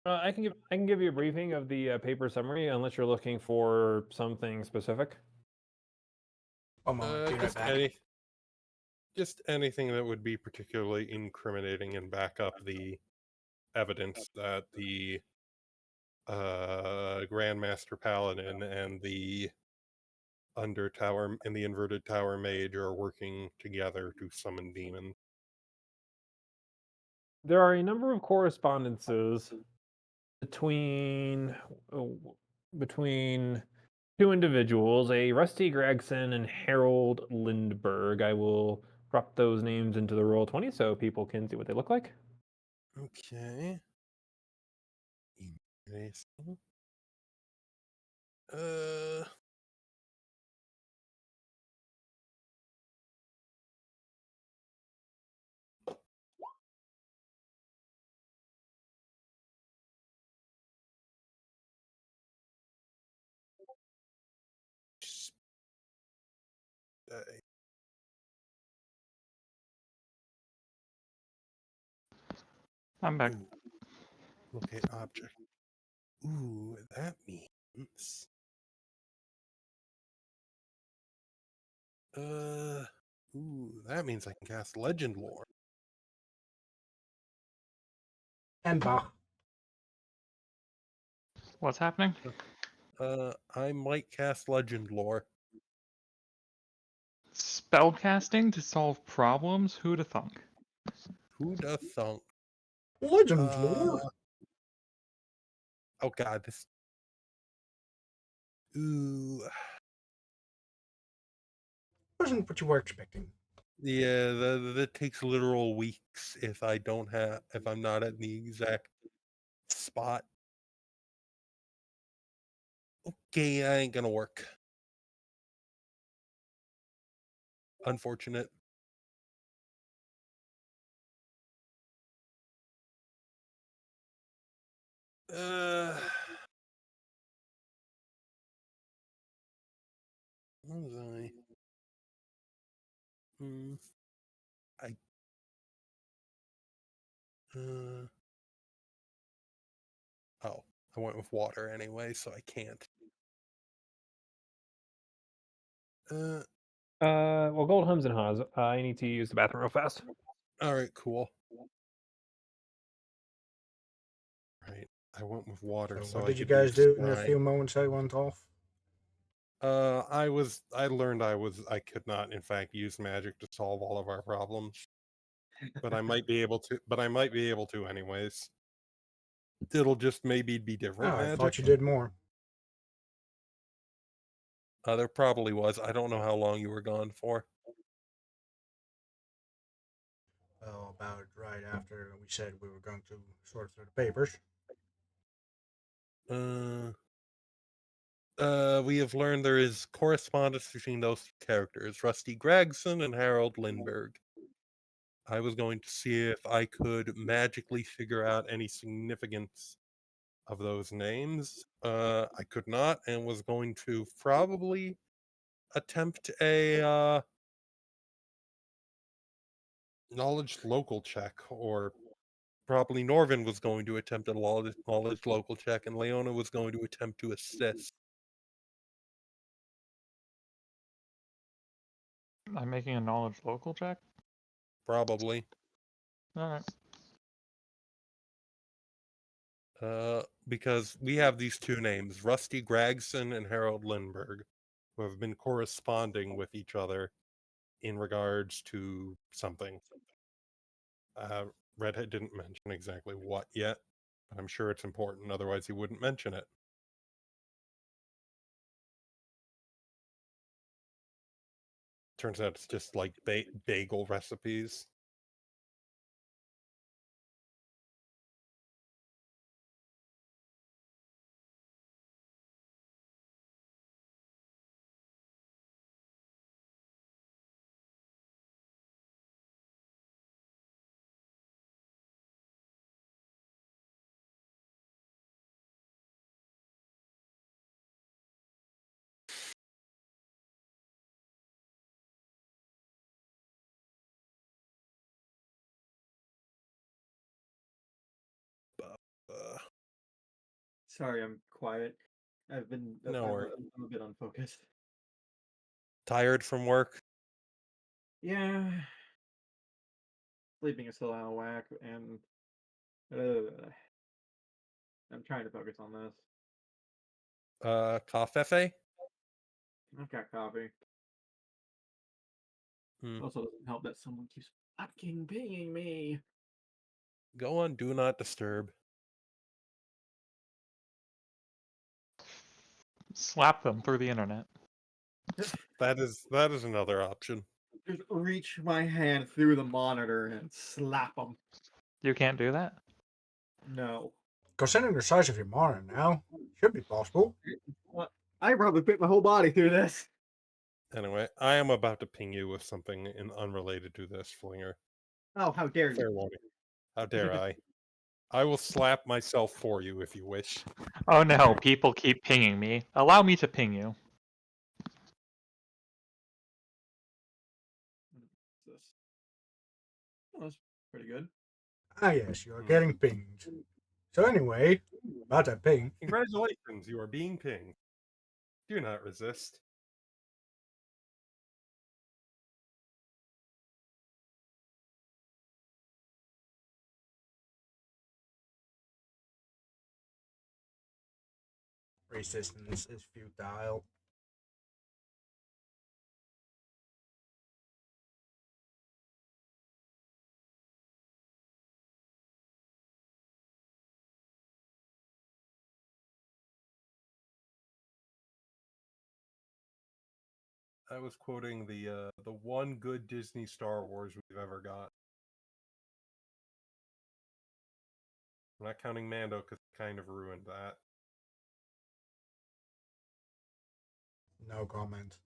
I can give you a briefing of the paper summary, unless you're looking for something specific. One moment, be right just back. just anything that would be particularly incriminating and back up the evidence that the Grandmaster Paladin and the Under Tower and the Inverted Tower Mage are working together to summon demons. There are a number of correspondences between between two individuals, a Rusty Gregson and Harold Lindbergh. I will drop those names into the roll 20 so people can see what they look like. Okay. Interesting. Uh. I'm back. Ooh. Locate object. Ooh, that means. Ooh, that means I can cast Legend Lore. And Bach. What's happening? I might cast Legend Lore. Spellcasting to solve problems? Who'da thunk? Who does thunk? Legend lore. Oh god, this. Ooh, Wasn't what you were expecting. yeah, that takes literal weeks if I'm not at the exact spot. Okay, I ain't gonna work. Unfortunate. What was I? I. Oh, I went with water anyway, so I can't. Well, Gold Hums and Haws. I need to use the bathroom real fast. All right, cool. Right, I went with water, So so what I did you could guys use do in the Scry. few moments I went off? I learned I could not, in fact, use magic to solve all of our problems. but I might be able to. But I might be able to anyways. It'll just maybe be different Oh, I magic. thought you did more. There probably was. I don't know how long you were gone for. Well, about right after we said we were going to sort through the papers. We have learned there is correspondence between those characters, Rusty Gregson and Harold Lindbergh. I was going to see if I could magically figure out any significance of those names. I could not, and was going to probably attempt a knowledge local check, or probably Norvin was going to attempt a knowledge local check, and Leona was going to attempt to assist. I'm making a knowledge local check. Probably. All right. Because we have these two names, Rusty Gregson and Harold Lindbergh, who have been corresponding with each other in regards to something. Redhead didn't mention exactly what yet, but I'm sure it's important, otherwise he wouldn't mention it. Turns out it's just like bagel recipes. Sorry, I'm quiet. No worries. I'm a bit unfocused. Tired from work? Yeah. Sleeping is still out of whack, and I'm trying to focus on this. Coffee? I've got coffee. Also doesn't help that someone keeps fucking pinging me. Go on, do not disturb. Slap them through the internet. That is another option. Just reach my hand through the monitor and slap them. You can't do that? No. Considering the size of your monitor now, should be possible. I probably fit my whole body through this. Anyway, I am about to ping you with something unrelated to this, Flinger. Oh, how dare Fair you! warning. How dare I? I will slap myself for you if you wish. Oh no, people keep pinging me. Allow me to ping you. Oh, that's pretty good. Ah, yes, you are getting pinged. So anyway, about that ping. Congratulations, you are being pinged. Do not resist. Resistance is futile. I was quoting the one good Disney Star Wars we've ever got. I'm not counting Mando because it kind of ruined that. No comment.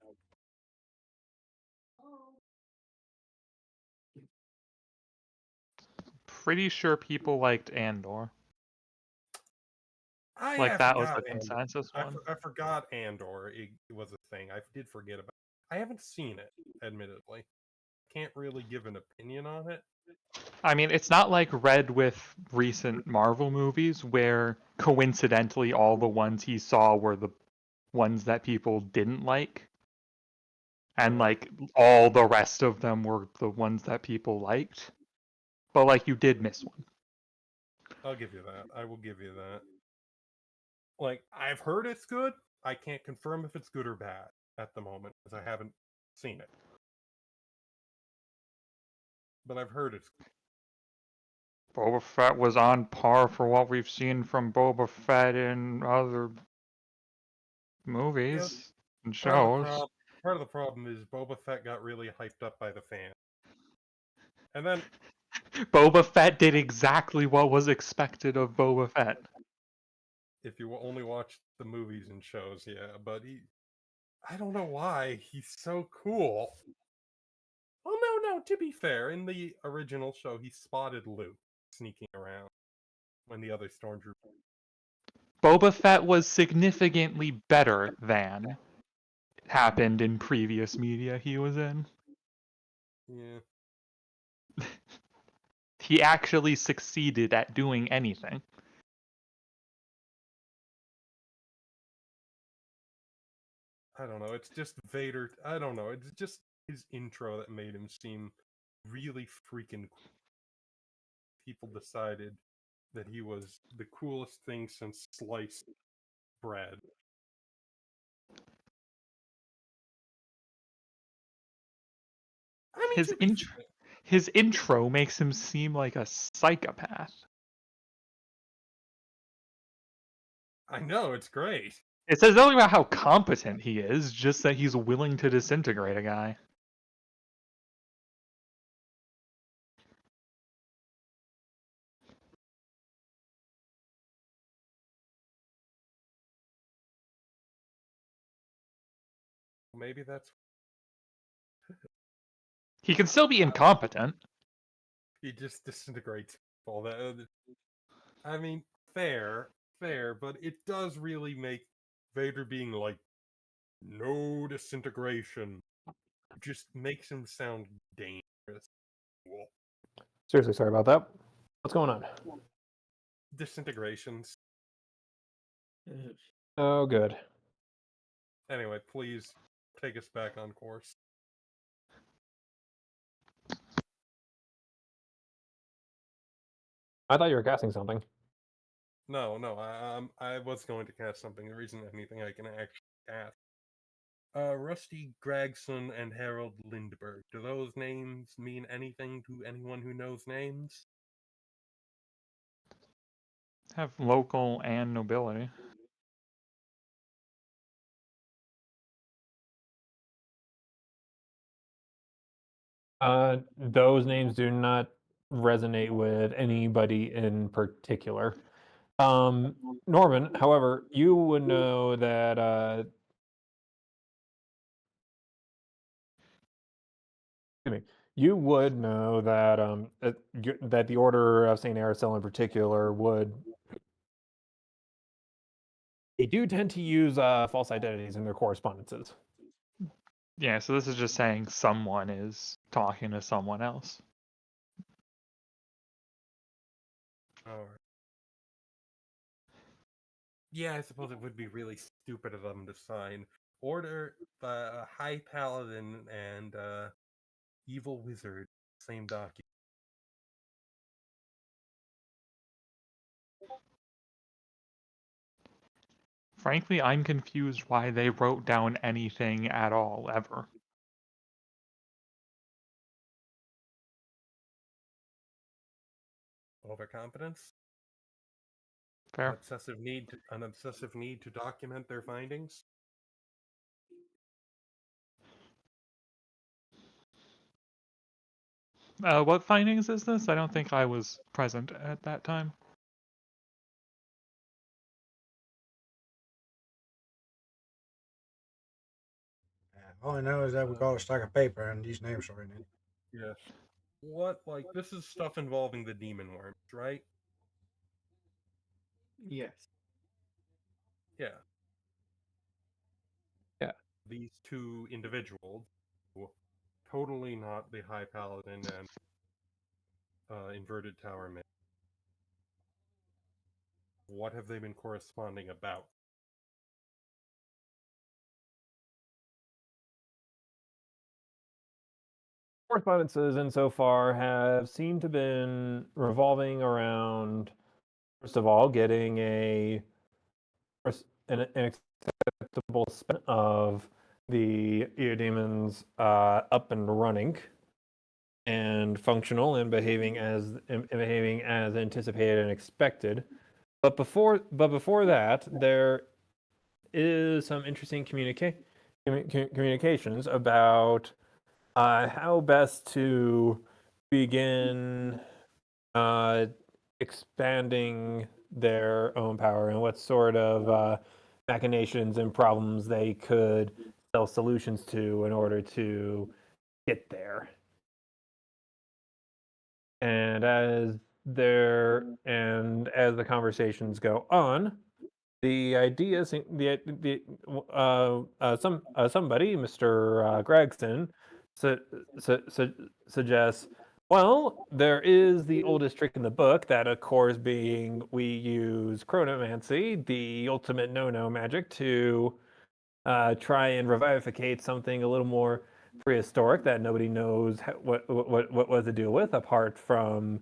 Pretty sure people liked Andor. I That was forgot the Andor. consensus one. I forgot Andor. It was a thing. I did forget about it. I haven't seen it, admittedly. Can't really give an opinion on it. I mean, it's not like Red with recent Marvel movies where coincidentally all the ones he saw were the ones that people didn't like. And like all the rest of them were the ones that people liked. But like you did miss one. I'll give you that. I will give you that. Like, I've heard it's good. I can't confirm if it's good or bad at the moment because I haven't seen it. but I've heard it's Boba Fett was on par for what we've seen from Boba Fett in other movies and shows. part of the problem is Boba Fett got really hyped up by the fans. And then Boba Fett did exactly what was expected of Boba Fett. if you only watch the movies and shows, yeah, but I don't know why he's so cool. Oh no, to be fair, in the original show he spotted Luke sneaking around when the other stormtroopers. Boba Fett was significantly better than happened in previous media he was in. Yeah. He actually succeeded at doing anything. I don't know, it's just Vader. I don't know, it's just his intro that made him seem really freaking cool. People decided that he was the coolest thing since sliced bread. I mean, His intro makes him seem like a psychopath. I know, it's great. It says nothing about how competent he is, just that he's willing to disintegrate a guy. Maybe that's He can still be incompetent. he just disintegrates all that. I mean, fair, but it does really make Vader being like, no disintegration, just makes him sound dangerous. Well, Seriously, sorry about that. What's going on? disintegrations. Oh, good. Anyway, please take us back on course. I thought you were casting something. No, I was going to cast something. There isn't anything I can actually cast. Rusty Gregson and Harold Lindbergh. Do those names mean anything to anyone who knows names? Have local and nobility. Those names do not resonate with anybody in particular. Norman, however, you would know that excuse me, you would know that that the Order of Saint Aracel in particular would they do tend to use false identities in their correspondences. Yeah, so this is just saying someone is talking to someone else. Alright. Yeah, I suppose it would be really stupid of them to sign Order, High Paladin, and Evil Wizard, same document. Frankly, I'm confused why they wrote down anything at all, ever. Overconfidence? Fair. An obsessive need to document their findings? What findings is this? I don't think I was present at that time. All I know is that we got a stack of paper and these names are in it. Yes. What, like, this is stuff involving the demon worms, right? Yes. Yeah. Yeah. These two individuals, totally not the High Paladin and Inverted Tower Man. What have they been corresponding about? Correspondences insofar have seemed to been revolving around, first of all, getting an acceptable spin of the Eodemons up and running. and functional and behaving as anticipated and expected. But before that, there is some interesting communications about how best to begin expanding their own power and what sort of machinations and problems they could sell solutions to in order to get there. And as the conversations go on, the idea somebody, Mr. Gregson, suggests, well, there is the oldest trick in the book, that of course being we use chronomancy, the ultimate no-no magic, to try and revivify something a little more prehistoric that nobody knows what to deal with apart from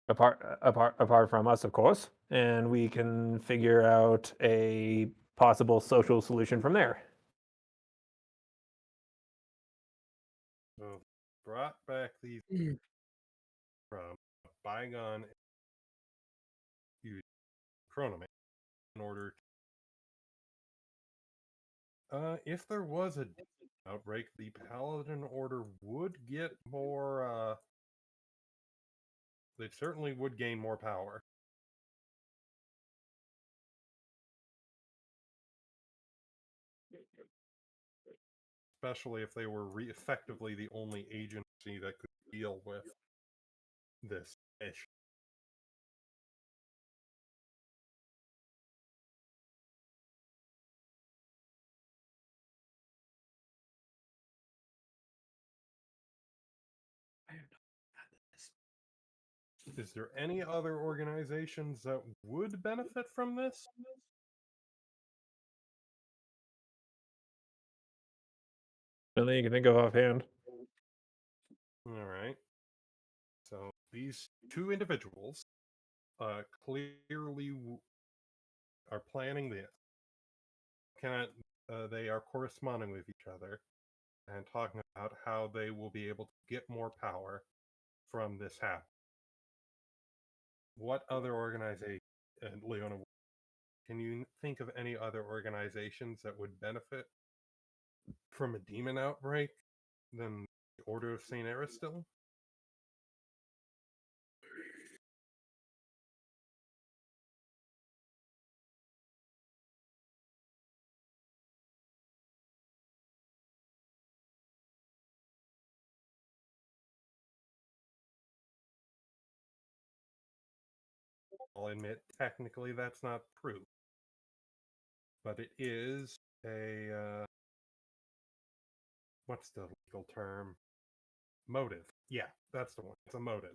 us, of course, and we can figure out a possible social solution from there. So brought back these from a bygone chronoman in order if there was a outbreak, the Paladin Order would get more they certainly would gain more power. Especially if they were effectively the only agency that could deal with this issue. Is there any other organizations that would benefit from this? Nothing you can think of offhand. All right. So these two individuals clearly are planning this. They are corresponding with each other and talking about how they will be able to get more power from this happening. What other organization, and Leona, can you think of any other organizations that would benefit from a demon outbreak than the Order of St. Aristil? I'll admit, technically that's not proof. But it is a, what's the legal term? Motive. Yeah, that's the one. It's a motive.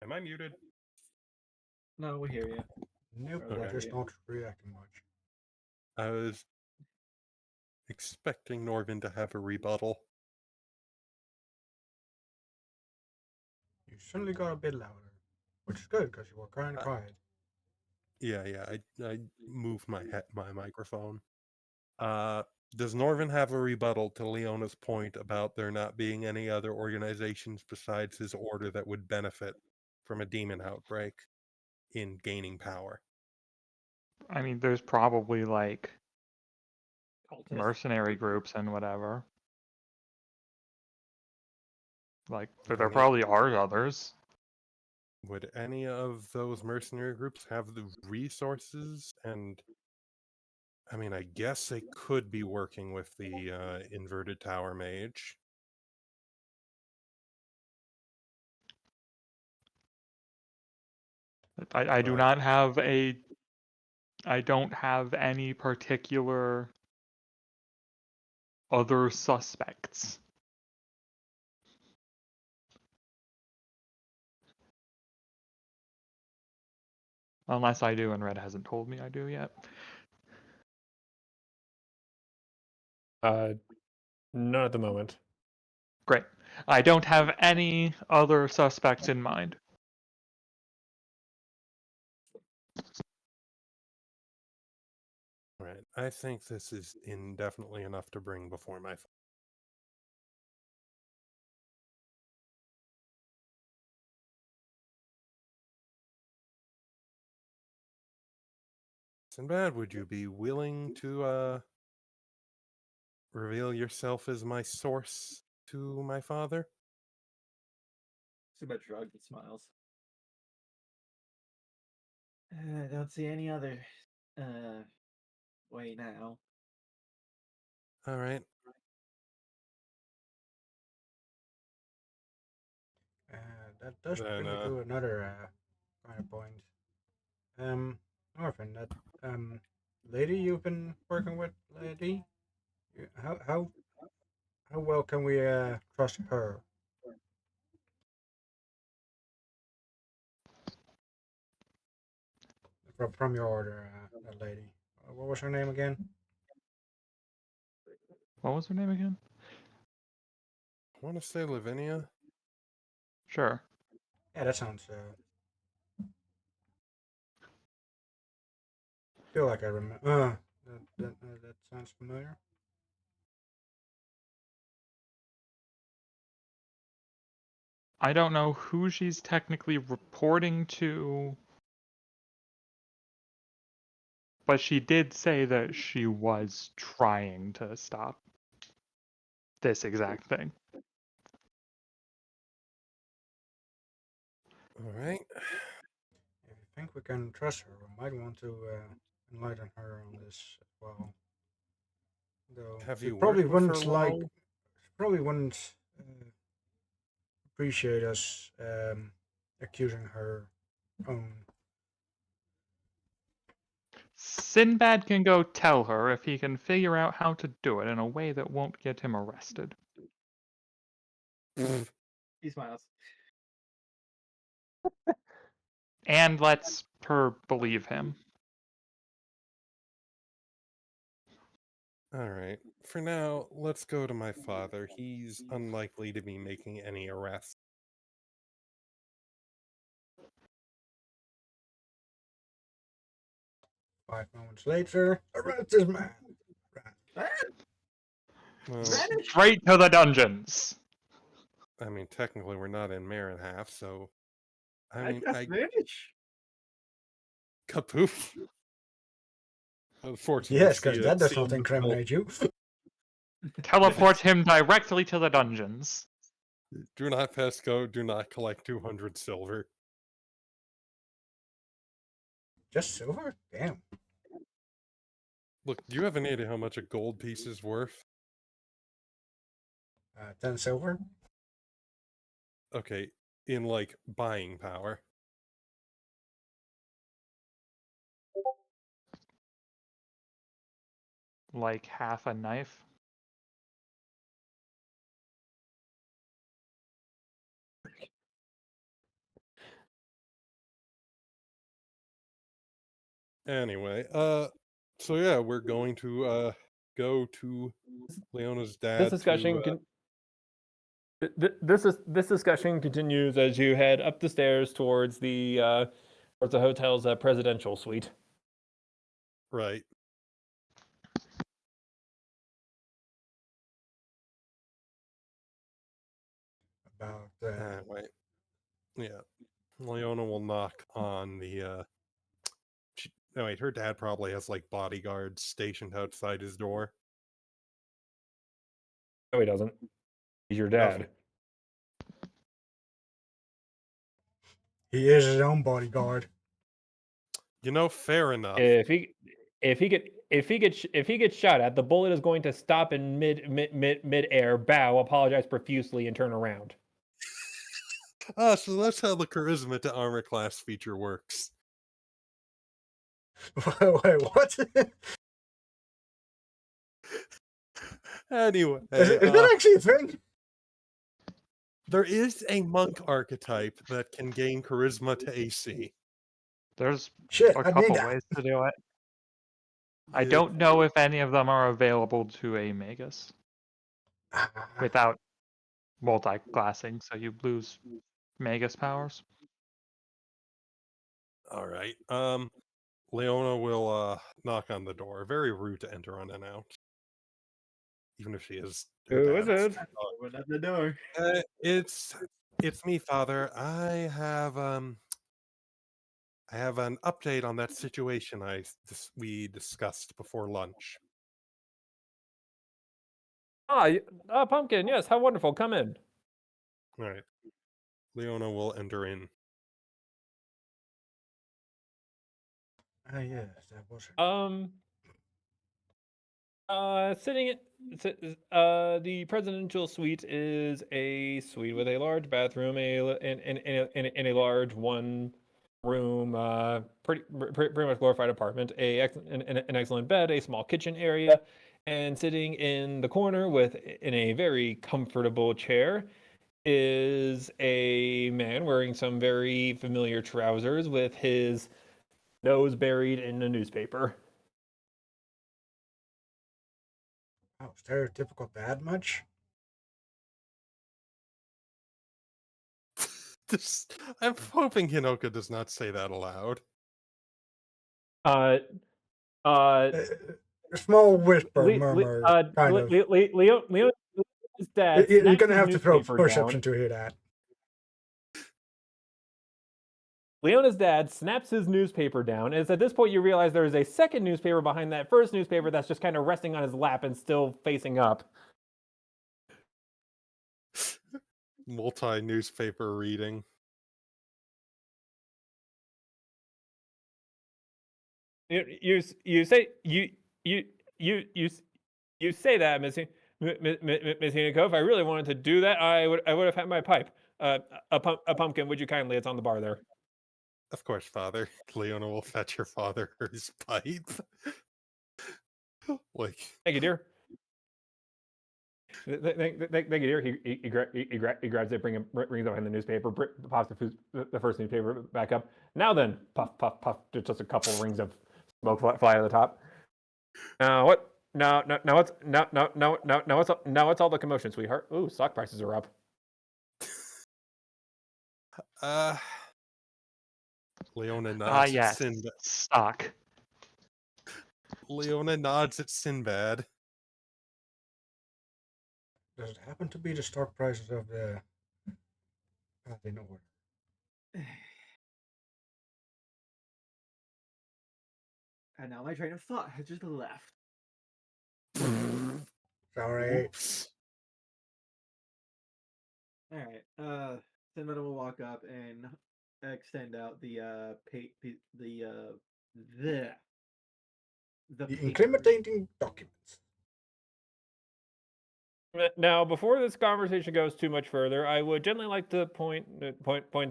Am I muted? No, we hear you. Nope, Okay. we're just not reacting much. I was expecting Norvin to have a rebuttal. You suddenly got a bit louder, which is good because you were kind of quiet. Yeah, I moved my microphone. Does Norvin have a rebuttal to Leona's point about there not being any other organizations besides his order that would benefit from a demon outbreak in gaining power? I mean, there's probably like Cultists. mercenary groups and whatever. Like, there Any- probably are others. Would any of those mercenary groups have the resources? And I mean, I guess they could be working with the inverted tower mage. I do But- not have a. I don't have any particular other suspects. Unless I do, and Red hasn't told me I do yet. Not at the moment. Great. I don't have any other suspects in mind. All right. I think this is indefinitely enough to bring before my. Sinbad, would you be willing to reveal yourself as my source to my father? Sinbad shrugs and smiles. I don't see any other way now. All right. That does Then, bring me to another kind of point. Orphan, that lady you've been working with, lady, how well can we trust her? From your order, that lady. What was her name again? What was her name again? I want to say Lavinia. Sure. Yeah, that sounds. Feel like I remember. That sounds familiar. I don't know who she's technically reporting to, but she did say that she was trying to stop this exact thing. All right. If you think we can trust her, we might want to enlighten her on this as well. Though Have she you probably worked with her wouldn't like. long? She probably wouldn't appreciate us accusing her own. Sinbad can go tell her if he can figure out how to do it in a way that won't get him arrested. He smiles. And lets her believe him. All right. For now, let's go to my father. He's unlikely to be making any arrests. 5 moments later, arrest this man. Well, Vanish! Straight to the dungeons. I mean, technically, we're not in Marinhalf, so. I I mean, just vanish. Kapoof. Unfortunately, Yes, because that does not incriminate you. Teleport him directly to the dungeons. Do not pesco. Do not collect 200 silver. Just silver? Damn. Look, do you have any idea how much a gold piece is worth? 10 silver? Okay, in like buying power. Like half a knife. Anyway, so yeah, we're going to go to Leona's dad. This discussion this discussion continues as you head up the stairs towards the hotel's presidential suite. Right. About Anyway, yeah, Leona will knock on the. No, wait, her dad probably has like bodyguards stationed outside his door. No, he doesn't. He's your dad. Doesn't. he is his own bodyguard. You know, fair enough. If he gets shot at, the bullet is going to stop in mid air, bow, apologize profusely, and turn around. So that's how the charisma to armor class feature works. Wait, what? Anyway, Is that actually a thing? there is a monk archetype that can gain charisma to AC. There's Shit, a I need couple that. ways to do it. I Yeah. don't know if any of them are available to a Magus without multi-classing, so you lose Magus powers. All right. Leona will knock on the door. Very rude to enter unannounced, even if she is her Who is dad's. it? Open up the door. It's me, Father. I have an update on that situation we discussed before lunch. Pumpkin. Yes, how wonderful. Come in. All right. Leona will enter in. Ah, yes, that was it. The presidential suite is a suite with a large bathroom, in a large one room, pretty much glorified apartment, an excellent bed, a small kitchen area, and sitting in the corner in a very comfortable chair is a man wearing some very familiar trousers with his nose buried in a newspaper. Oh, stereotypical dad much? I'm hoping Hinoka does not say that aloud. Uh, uh, A small whisper, murmur, kind of. Leona's dad You're snaps gonna his have to throw newspaper perception down. to hear that. Leona's dad snaps his newspaper down, and it's at this point you realize there is a second newspaper behind that first newspaper that's just kind of resting on his lap and still facing up. Multi-newspaper reading. You say you say that, Miss Hiniko. If I really wanted to do that, I would have had my pipe. A pumpkin. Would you kindly? It's on the bar there. Of course, Father. Leona will fetch your father his pipe. Like, Thank you, dear. Thank you, dear. He grabs it, brings it behind the newspaper, pops the first newspaper back up. Now then, puff, puff, puff. Just a couple rings of smoke fly out of the top. What? Now what's all the commotion, sweetheart? Ooh, stock prices are up. Leona nods at Yes, Sinbad. stock. Leona nods at Sinbad. Does it happen to be the stock prices of the in order? And now my train of thought has just left. Sorry. Oops. All right. Sinbad will walk up and extend out the The paper. incriminating documents. Now, before this conversation goes too much further, I would gently like to point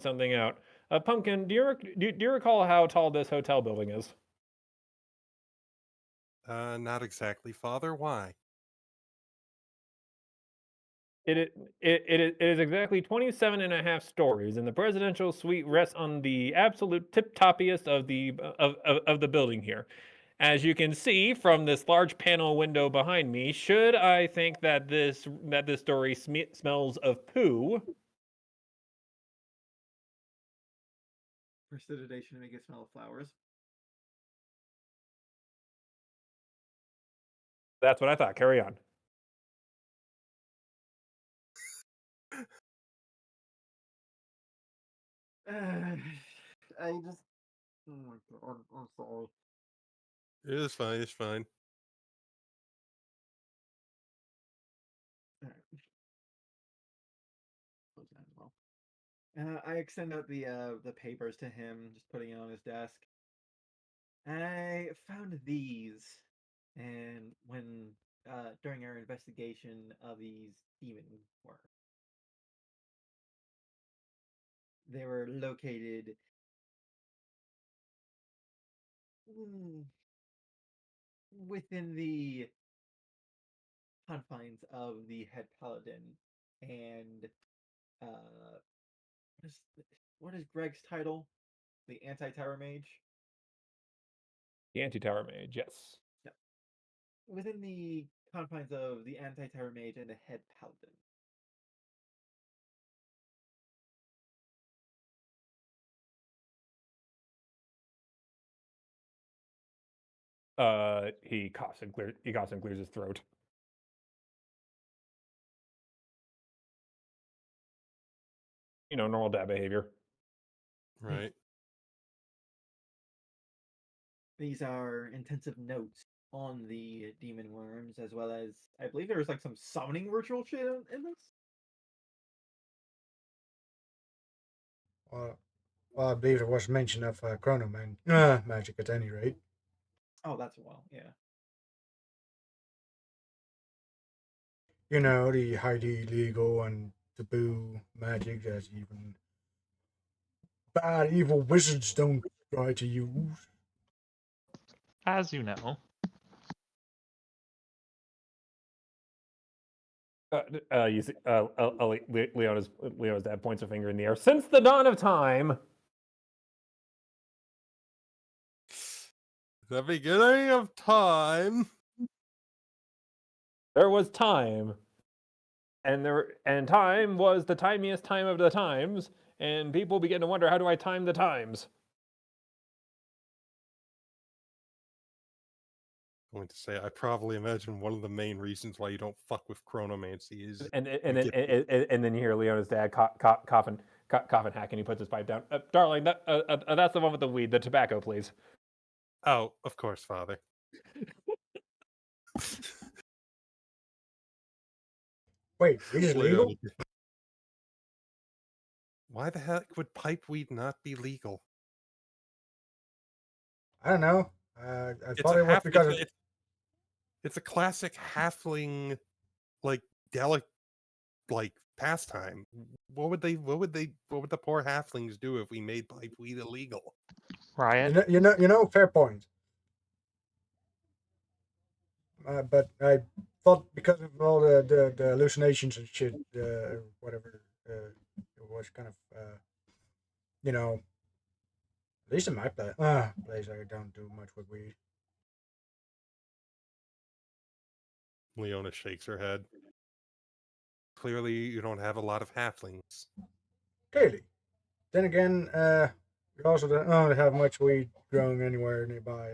something out. Pumpkin, do you recall how tall this hotel building is? Not exactly, Father. Why? It is exactly 27 and a half stories, and the presidential suite rests on the absolute tip-toppiest of the building here. As you can see from this large panel window behind me, should I think that this story smells of poo, Prestidigitation to make it smell of flowers. that's what I thought. Carry on. I just. Oh my god, I'm sorry. It is fine. It's fine. I extend out the papers to him, just putting it on his desk. I found these, and when during our investigation of these demon worms, they were located within the confines of the head paladin, and uh, what is Greg's title? The anti-tower mage. The anti-tower mage, yes. Yep. Within the confines of the anti-tower mage and the head paladin. He coughs and clears his throat. Normal dad behavior. Right. These are intensive notes on the demon worms, as well as I believe there was like some summoning ritual shit in this. Well, I believe there was mention of chronoman magic at any rate. Oh, that's well, yeah. The highly illegal and taboo magic that even bad evil wizards don't try to use. As you know. You see, Leona's dad points a finger in the air. Since the dawn of time, The beginning of time. there was time, and time was the timiest time of the times, and people begin to wonder, how do I time the times? Going to say, I probably imagine one of the main reasons why you don't fuck with chronomancy is And you get and then you hear Leona's dad coughing hack, and he puts his pipe down. Darling, that's the one with the weed, the tobacco, please. Oh, of course, father. Wait, weed is legal? Leona. Why the heck would pipe weed not be legal? I don't know. I It's thought a it was half. because of. It's a classic halfling, like like pastime. What would the poor halflings do if we made pipe weed illegal? Riot. Fair point. But I thought because of all the hallucinations and shit, whatever, it was kind of, at least in my place, I don't do much with weed. Leona shakes her head. Clearly, you don't have a lot of halflings. Clearly. Then again, we also don't have much weed growing anywhere nearby.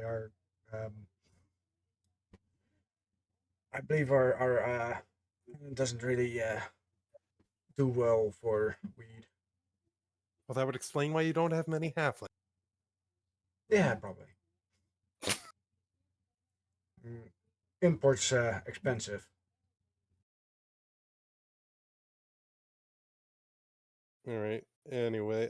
I believe our doesn't really do well for weed. Well, that would explain why you don't have many halflings. Yeah, probably. Imports expensive. All right. Anyway,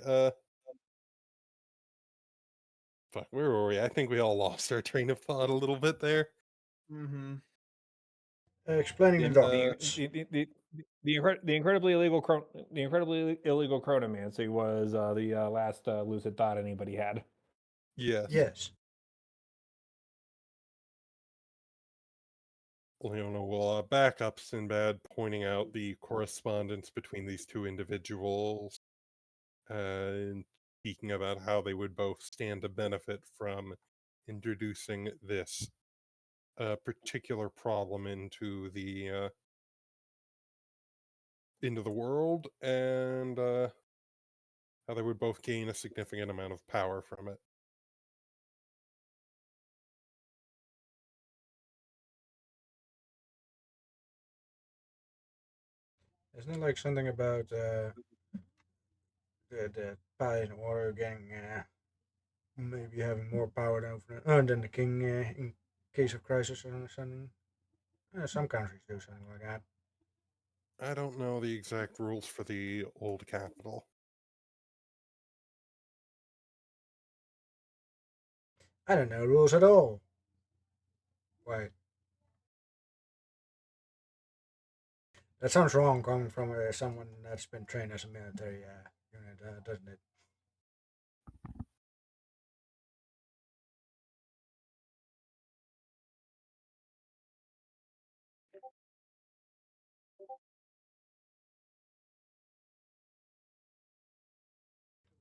fuck, where were we? I think we all lost our train of thought a little bit there. Mm-hmm. Explaining the In, documents. The incredibly illegal chronomancy was the last lucid thought anybody had. yes. Yes. Leona will back up Sinbad, pointing out the correspondence between these two individuals, and speaking about how they would both stand to benefit from introducing this particular problem into the world, and how they would both gain a significant amount of power from it. Isn't it like something about the Pathfinder warrior getting maybe having more power than the king in case of crisis or something? Some countries do something like that. I don't know the exact rules for the old capital. I don't know rules at all. Wait. That sounds wrong coming from someone that's been trained as a military unit, doesn't it?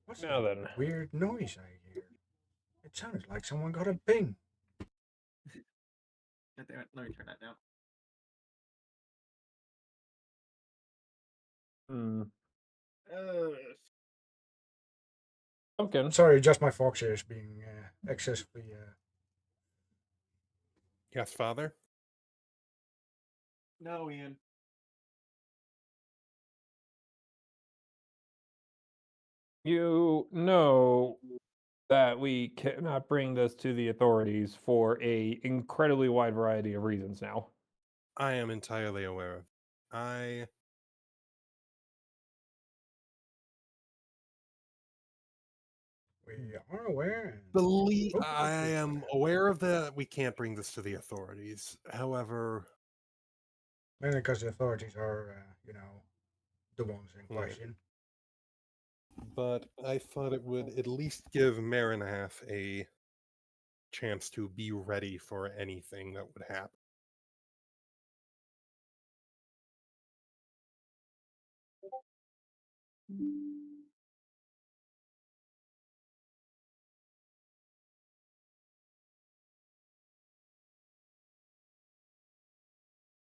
What's Now that then, weird noise I hear? It sounds like someone got a ping. Let me turn that down. pumpkin. Sorry, just my fox ears being excessively Yes, Father? No, Ian. You know that we cannot bring this to the authorities for a incredibly wide variety of reasons now. I am entirely aware of. I We are aware. And believe hope I that this am will aware of that. We can't bring this to the authorities. However, mainly because the authorities are, the ones in yeah. question. But I thought it would at least give Marinhath a chance to be ready for anything that would happen.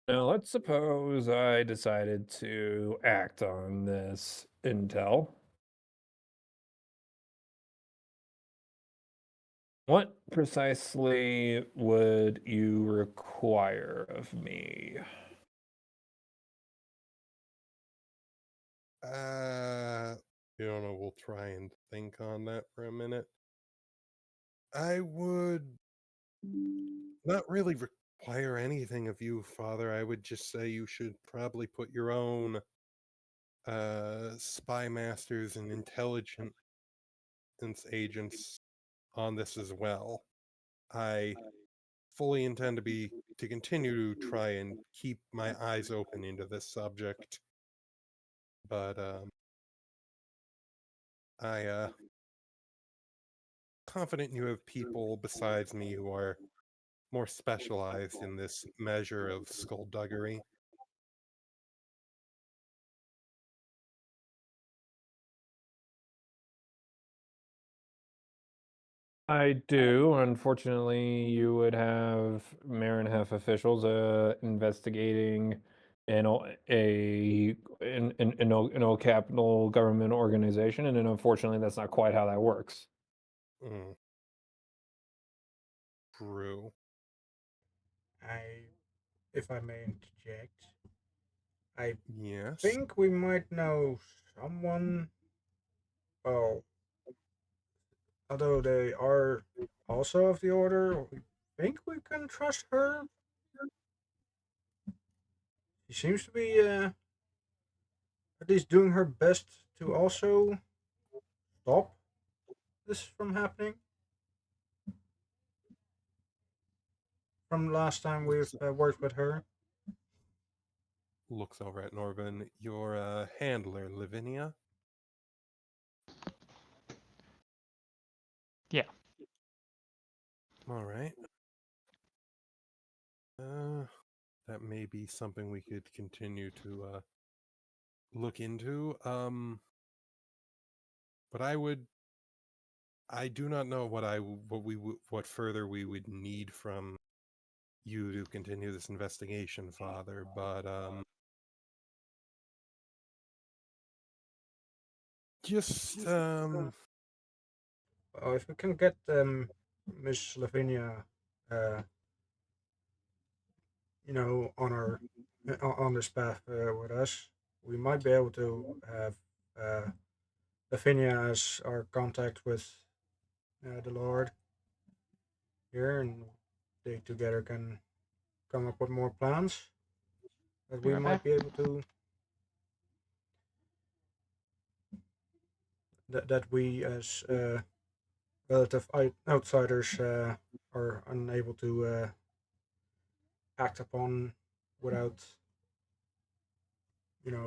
Now, let's suppose I decided to act on this intel. What precisely would you require of me? You know, we'll try and think on that for a minute. I would not really require anything of you, Father. I would just say you should probably put your own spy masters and intelligence agents on this as well. I fully intend to continue to try and keep my eyes open into this subject, but I confident you have people besides me who are more specialized in this measure of skullduggery. I do. Unfortunately, you would have Marinhef officials investigating an old capital government organization, and then unfortunately, that's not quite how that works. Mm, true. If I may interject, I Yes. think we might know someone. Well, although they are also of the order, we think we can trust her. She seems to be at least doing her best to also stop this from happening. From last time we've Looks, worked with her. looks over at Norvin. Your handler, Lavinia? Yeah. All right. That may be something we could continue to look into. But I do not know what further we would need from you to continue this investigation, Father. But just Well, if we can get Miss Lavinia, uh, on our on this path with us, we might be able to have uh, Lavinia as our contact with the Lord here, and they together can come up with more plans that Be we right might back. be able to that we as relative outsiders are unable to act upon without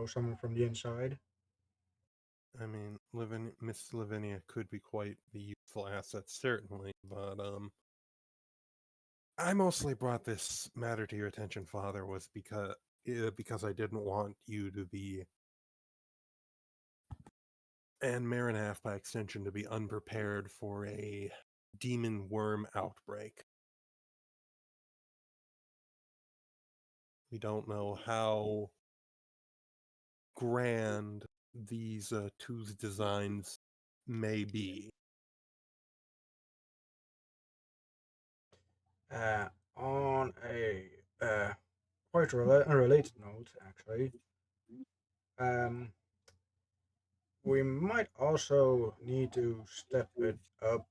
someone from the inside. I mean, Miss Lavinia could be quite the useful asset, certainly. But I mostly brought this matter to your attention, Father, was because I didn't want you to be, and Marinaf by extension, to be unprepared for a demon worm outbreak. We don't know how grand these two designs may be. Uh, On a quite unrelated note, actually, um, we might also need to step it up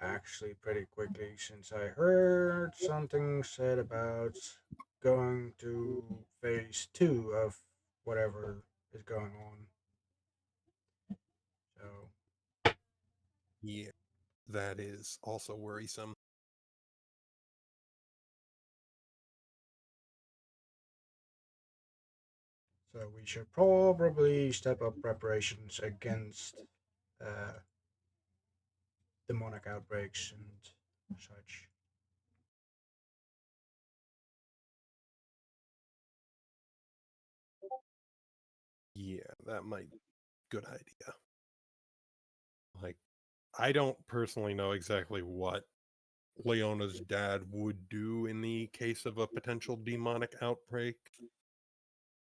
actually pretty quickly since I heard something said about going to phase two of whatever is going on. So, Yeah, that is also worrisome. so we should probably step up preparations against uh, demonic outbreaks and such. Yeah, that might good idea. Like, I don't personally know exactly what Leona's dad would do in the case of a potential demonic outbreak,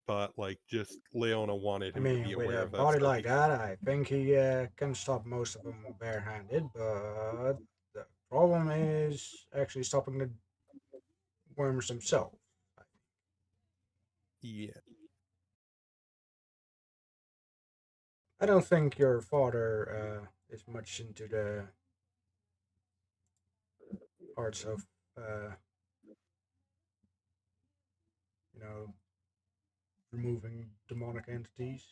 but like, just Leona wanted I him to be mean, with aware a of that, body so like he. that, I think he can stop most of them barehanded, but the problem is actually stopping the worms themselves. Yeah, I don't think your father is much into the arts of, uh, you know, removing demonic entities.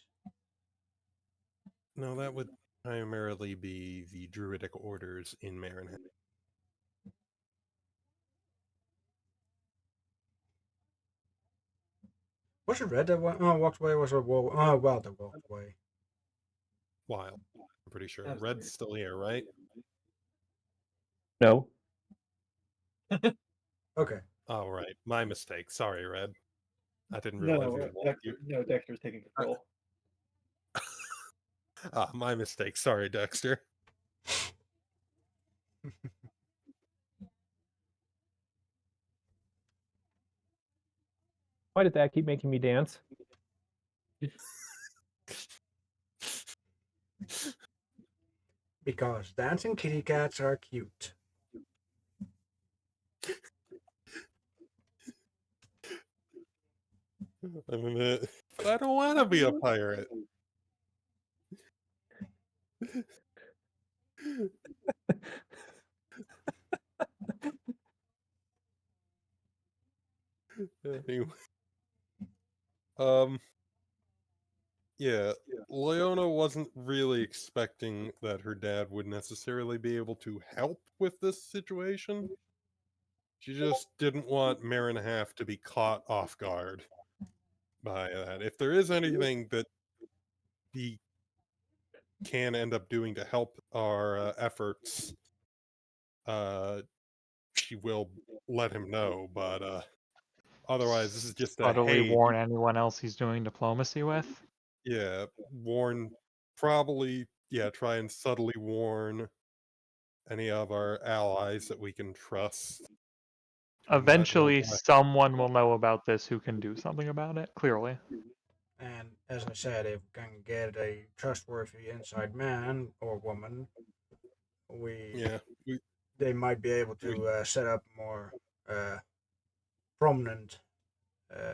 no, that would primarily be the druidic orders in Marinhead. Was it Red that walked away? Was it Wild that walked away? Wild, I'm pretty sure. Absolutely. Red's still here, right? No. Okay. Oh, right. My mistake. Sorry, Red. I didn't realize No, you walked. You. Dexter's taking control. My mistake. Sorry, Dexter. Why did that keep making me dance? Because dancing kitty cats are cute. I mean, but I don't want to be a pirate. Anyway, um, yeah, Leona wasn't really expecting that her dad would necessarily be able to help with this situation. She just didn't want Marin Half to be caught off guard by that. If there is anything that he can end up doing to help our efforts, uh, she will let him know. But otherwise, this is just a Subtly hey, warn anyone else he's doing diplomacy with. yeah, warn, probably, yeah, try and subtly warn any of our allies that we can trust and let know Eventually, that. someone will know about this who can do something about it, clearly. And as I said, if we can get a trustworthy inside man or woman, we Yeah, they might be able we to set up more uh, prominent uh,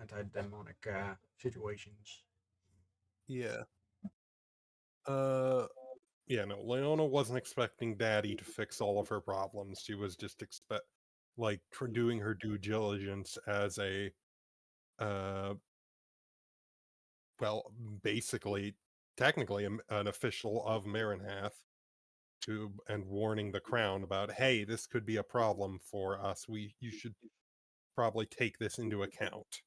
anti-demonic situations. yeah. Uh, yeah, no, Leona wasn't expecting Daddy to fix all of her problems. She was just doing her due diligence as a, uh, well, basically, technically, an official of Marinhath to and warning the Crown about, hey, this could be a problem for us. You should probably take this into account.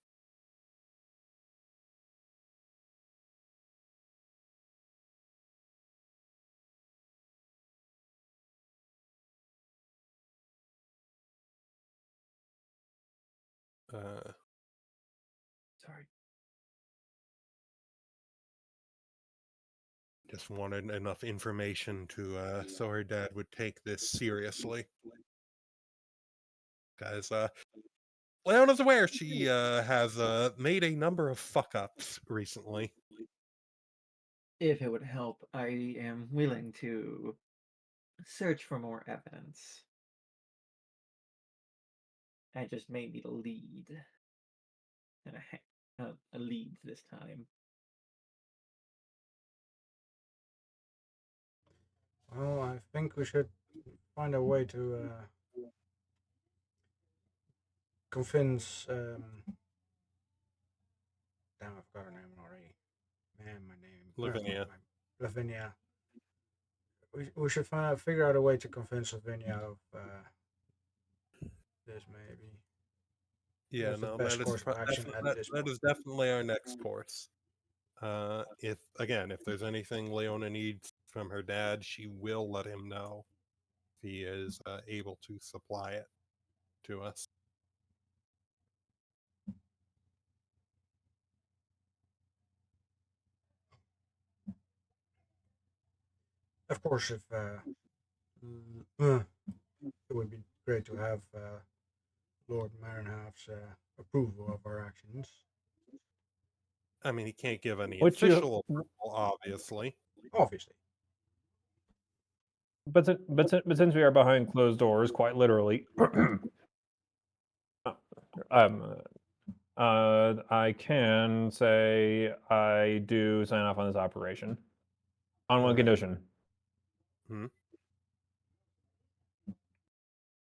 Uh, Sorry. just wanted enough information to so her dad would take this seriously. Guys, Leona's aware she has made a number of fuck ups recently. If it would help, I am willing to search for more evidence. I just made me the lead. And a lead this time. Well, I think we should find a way to convince. Damn, I forgot her name already. Man, my name. Lavinia. Lavinia. We should figure out a way to convince Lavinia of this, maybe. Yeah, What's the no, best course of action at this that point? is definitely our next course. If there's anything Leona needs from her dad, she will let him know if he is able to supply it to us. Of course, if it would be great to have Lord Marinhalf's approval of our actions. I mean, he can't give any Which you, official approval, obviously. Obviously. but since we are behind closed doors, quite literally, um, I can say I do sign off on this operation on one Alright. condition. Hmm?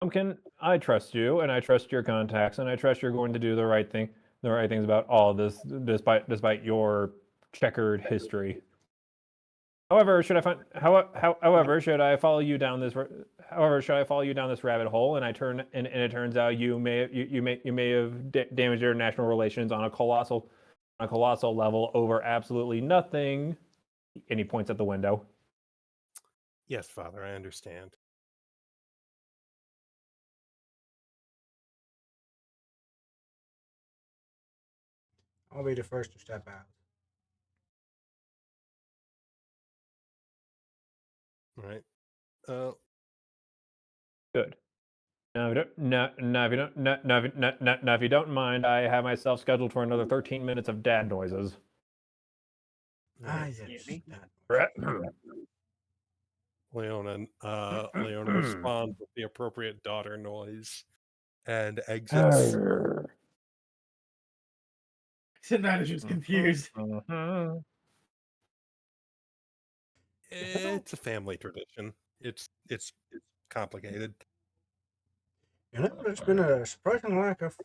Pumpkin, I trust you, and I trust your contacts, and I trust you're going to do the right things about all of this, despite your checkered history. However, should I follow you down this rabbit hole, and it turns out you may have damaged your national relations on a colossal level over absolutely nothing. And he points at the window. Yes, Father, I understand. I'll be the first to step out. All right. Good. Now, if you don't mind, I have myself scheduled for another 13 minutes of dad noises. Ah, Right. yes. me? That Leona responds with the appropriate daughter noise and exits. Sinbad is just confused. It's a family tradition. It's complicated. there's been a surprising lack of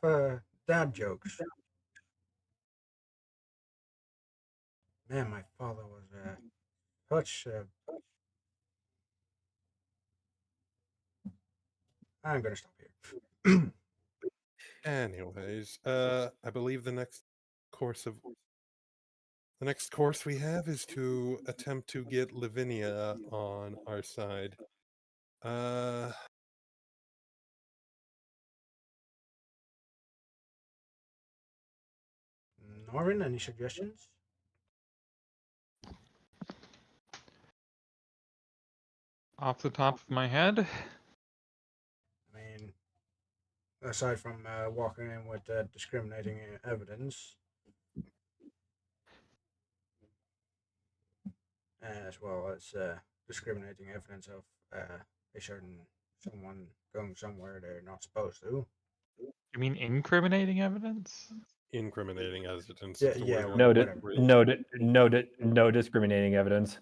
dad jokes. Man, my father was such. I'm gonna stop here. Anyways, I believe the next course we have is to attempt to get Lavinia on our side. Norrin, any suggestions? Off the top of my head, I mean, aside from walking in with discriminating evidence, as well as discriminating evidence of a certain someone going somewhere they're not supposed to. you mean incriminating evidence? Incriminating evidence Yeah, is the yeah, word. whatever. No discriminating evidence.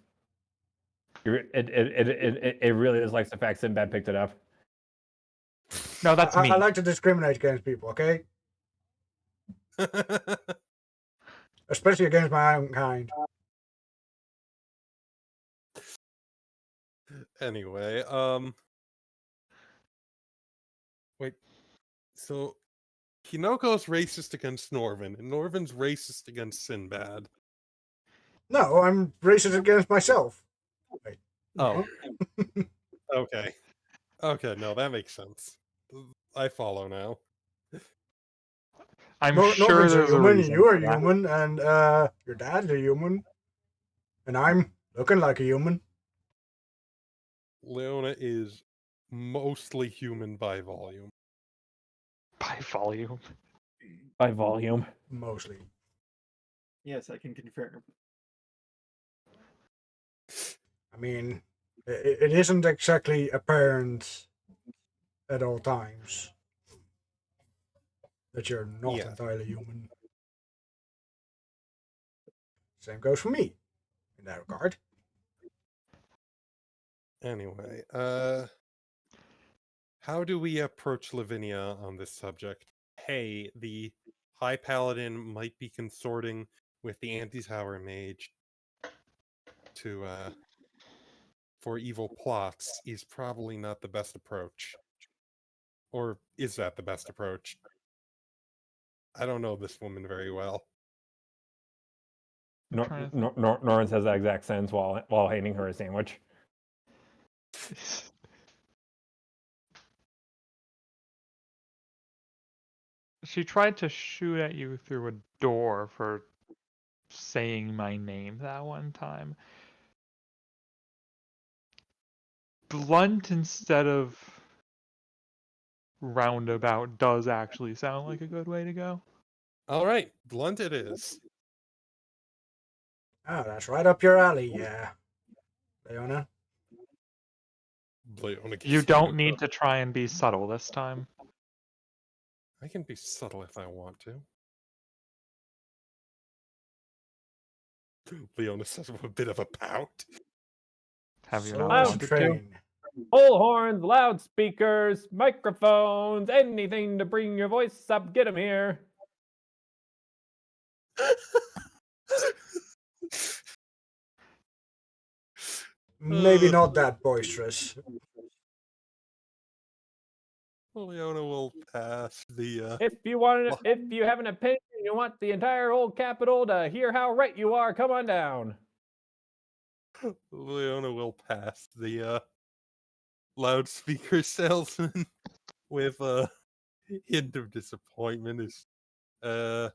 It really is like the fact Sinbad picked it up. No, that's me. I like to discriminate against people, okay? Especially against my own kind. Anyway, wait. So Hinoko's racist against Norvin, and Norvin's racist against Sinbad. No, I'm racist against myself. Wait. Oh, No. okay. Okay, no, that makes sense. I follow now. I'm sure Norvin's a there's a human, reason you are for that. human, and your dad's a human. And I'm looking like a human. Leona is mostly human by volume. By volume. By volume. Mostly. Yes, I can confirm. I mean, it isn't exactly apparent at all times. that you're not Yeah. entirely human. Same goes for me in that regard. Anyway, how do we approach Lavinia on this subject? Hey, the High Paladin might be consorting with the Anti-Tower Mage to for evil plots is probably not the best approach. Or is that the best approach? I don't know this woman very well. trying to Norrin says that exact sentence while handing her a sandwich. She tried to shoot at you through a door for saying my name that one time. Blunt instead of roundabout does actually sound like a good way to go. All right, blunt it is. Ah, that's right up your alley, yeah, Leona. Leona You gives him don't a need to try and be subtle this time. I can be subtle if I want to. Leona says with a bit of a pout. Have you So not Loud wanted to? train. Bullhorns, loudspeakers, microphones, anything to bring your voice up. Get 'em here. Maybe not that boisterous. Leona will pass the If you have an opinion, you want the entire old capital to hear how right you are. Come on down. Leona will pass the loudspeaker salesman with a hint of disappointment uh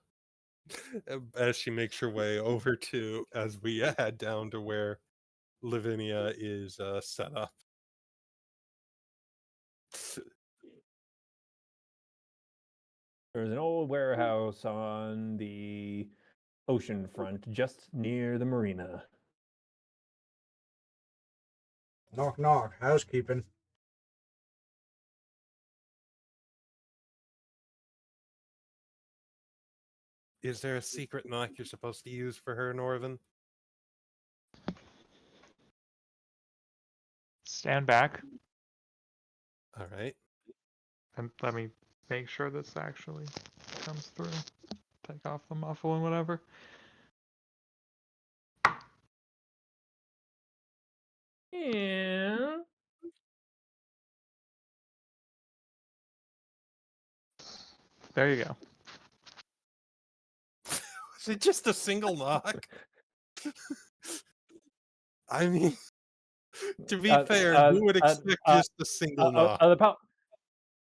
as she makes her way over to as we head down to where Lavinia is set up. There's an old warehouse on the ocean front, just near the marina. Knock knock, housekeeping. Is there a secret knock you're supposed to use for her, Norvin? Stand back All right. and let me make sure this actually comes through. Take off the muffle and whatever. Yeah. There you go. Is it just a single knock? I mean, to be fair, who would expect just a single knock?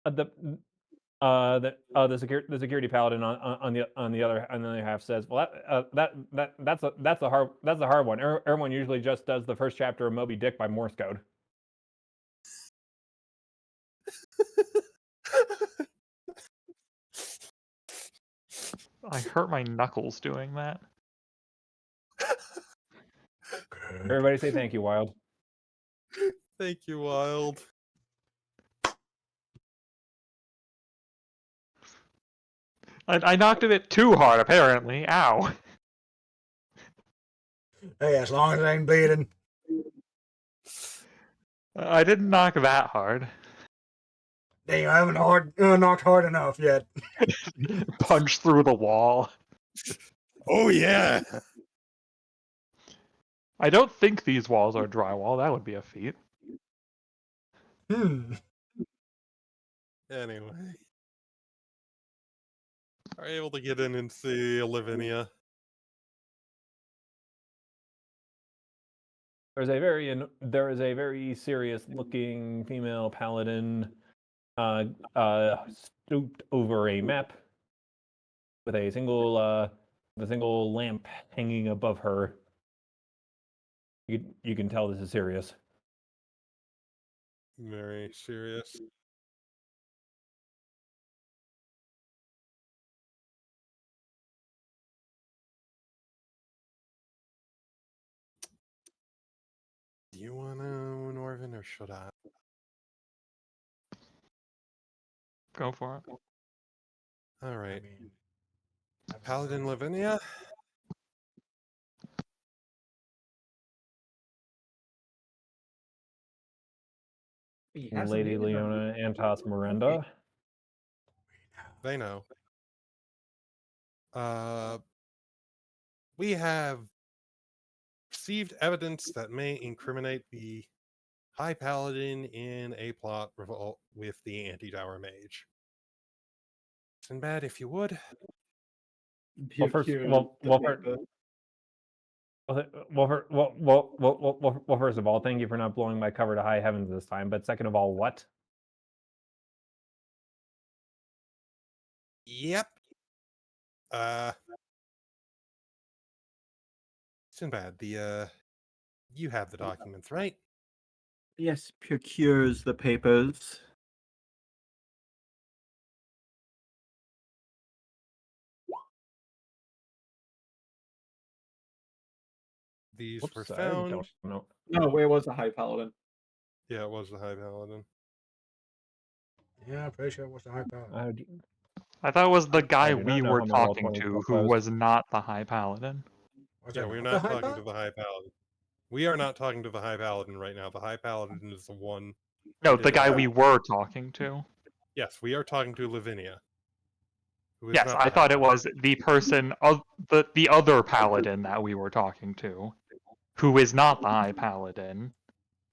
The security paladin on the other half says, well, that's a hard one. Everyone usually just does the first chapter of Moby Dick by Morse code. I hurt my knuckles doing that. Good. Everybody say thank you, Wild. Thank you, Wild. I knocked a bit too hard, apparently. Ow. Hey, as long as I ain't bleeding. I didn't knock that hard. Dang, I haven't knocked hard enough yet. Punch through the wall. Oh yeah. I don't think these walls are drywall. That would be a feat. Anyway, are you able to get in and see Lavinia? There is a very serious looking female paladin stooped over a map with a single lamp hanging above her. You can tell this is serious. Very serious. Do you want to, Norvin, or should I? Go for it. All I right. mean, Paladin Lavinia? He has a Lady name in the Leona Antos Miranda. They know. We have received evidence that may incriminate the High Paladin in a plot revolt with the Anti-Tower Mage. Sinbad, if you would. Well, first, Procure well, the well, paper. first of all, thank you for not blowing my cover to high heavens this time. But second of all, what? Yep. Sinbad, you have the documents, right? Yes, procures the papers. These were Whoops, I found. don't know. No, where was the High Paladin? Yeah, it was the High Paladin. Yeah, I'm pretty sure it was the High Paladin. I thought it was the guy I do not we know were how my talking Roll20 to stuff who goes. was not the High Paladin. Was Yeah, it we're not the not High talking to Paladin? the High Paladin. We are not talking to the High Paladin right now. The High Paladin is the one. No, did the guy it. we were talking to. Yes, we are talking to Lavinia, who is Yes, not the I High thought it Paladin. was the person of the other paladin that we were talking to, who is not the High Paladin.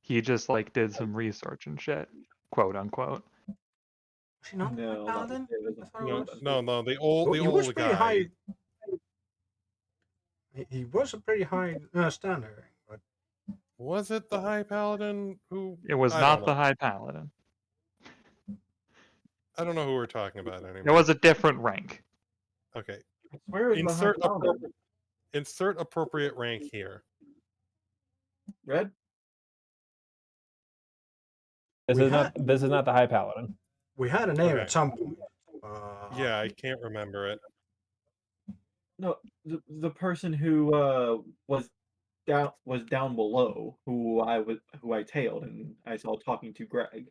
He just like did some research and shit, quote unquote. Was he not the High No, Paladin? it I thought it No, was. no, the Well, he was old pretty guy. high. He was a pretty high standard, but Was it the High Paladin who? It was I don't not the know. High Paladin. I don't know who we're talking about It anymore. was a different rank. Okay. Where is the High Paladin? Insert appropriate rank here. Red? This We is had- not the High Paladin. we had a name Okay. at some point. Yeah, I can't remember it. No, the person who was down below, who I tailed and I saw talking to Greg.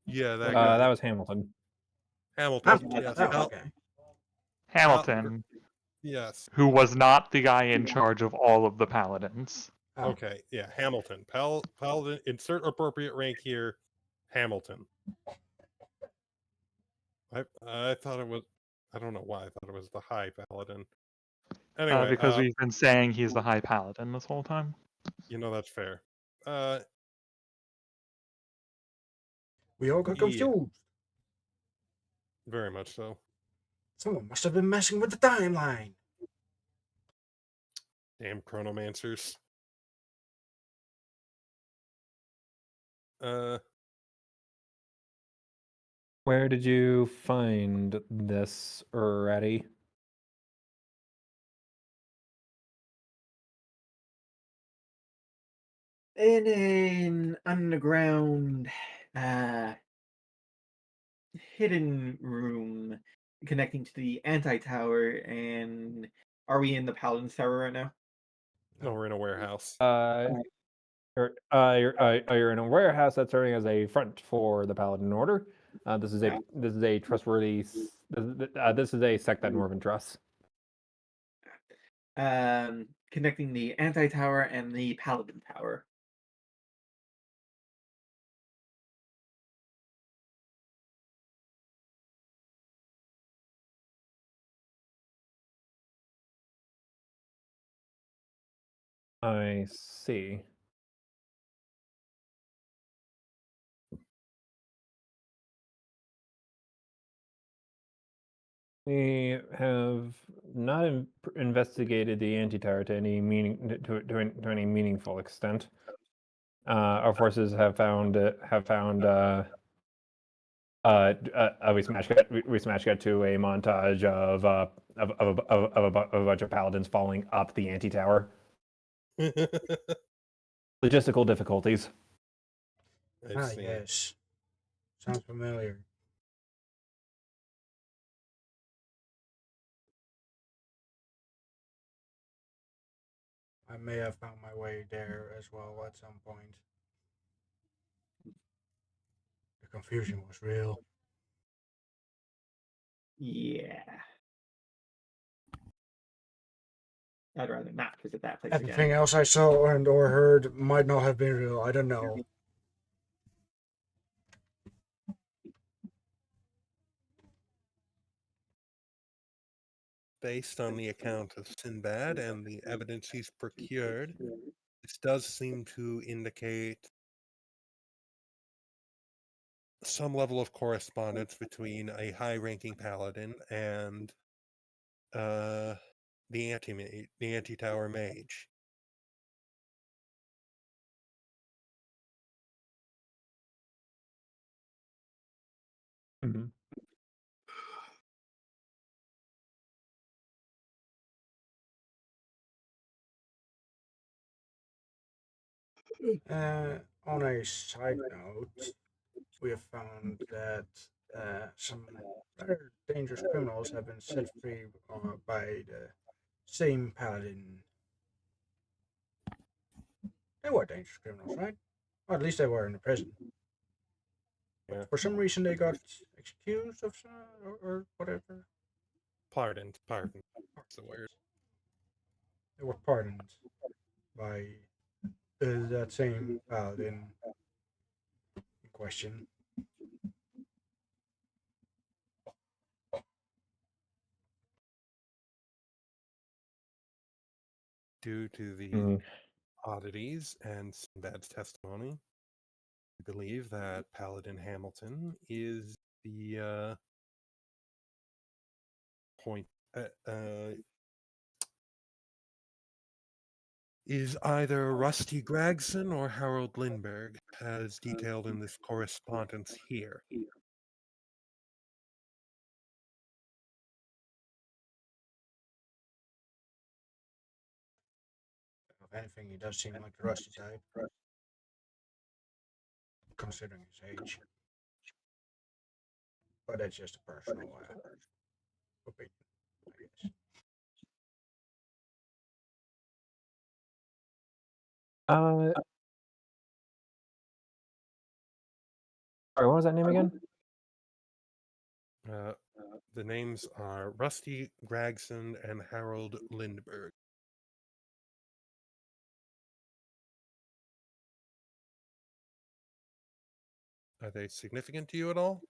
Yeah, that Okay. guy. That was Hamilton. Hamilton. Hamilton. Yes. Oh, okay. Hamilton, Yes. who was not the guy in charge of all of the paladins. Oh. Okay. Yeah. Hamilton. Paladin. Insert appropriate rank here. Hamilton. I thought it was. I don't know why I thought it was the High Paladin. Anyway, Because we've been saying he's the High Paladin this whole time. that's fair. We all got Yeah. confused. Very much so. Someone must have been messing with the timeline. Damn chronomancers. Where did you find this, Ratty? In an underground hidden room connecting to the anti-tower. And are we in the Paladin's tower right now? No, we're in a warehouse. You're in a warehouse that's serving as a front for the Paladin Order. This is a trustworthy. This is a sect that Norvin trusts. Connecting the anti-tower and the Paladin tower. I see. We have not investigated the anti-tower to any meaningful extent. Our forces have found we smash cut to a montage of a bunch of paladins falling up the anti-tower. Logistical difficulties. I've seen it. Yes. Sounds familiar. I may have found my way there as well at some point. The confusion was real. Yeah. I'd rather not visit that place again. Everything else I saw and or heard might not have been real. I don't know. Based on the account of Sinbad and the evidence he's procured, this does seem to indicate some level of correspondence between a high-ranking paladin and the anti-tower mage. Mhm. On a side note, we have found that some rather dangerous criminals have been set free by the same paladin. They were dangerous criminals, right? Or at least they were in the prison. Yeah. But for some reason, they got excused of or whatever. Pardoned. That's the word. They were pardoned by that same paladin in question. Due to the Mm. oddities and Sinbad's testimony, I believe that Paladin Hamilton is the point. Is either Rusty Gregson or Harold Lindbergh, as detailed in this correspondence here. If anything, he does seem like the rusty type, considering his age. But that's just a personal opinion, I guess. Sorry, what was that name again? The names are Rusty Gregson and Harold Lindbergh. Are they significant to you at all?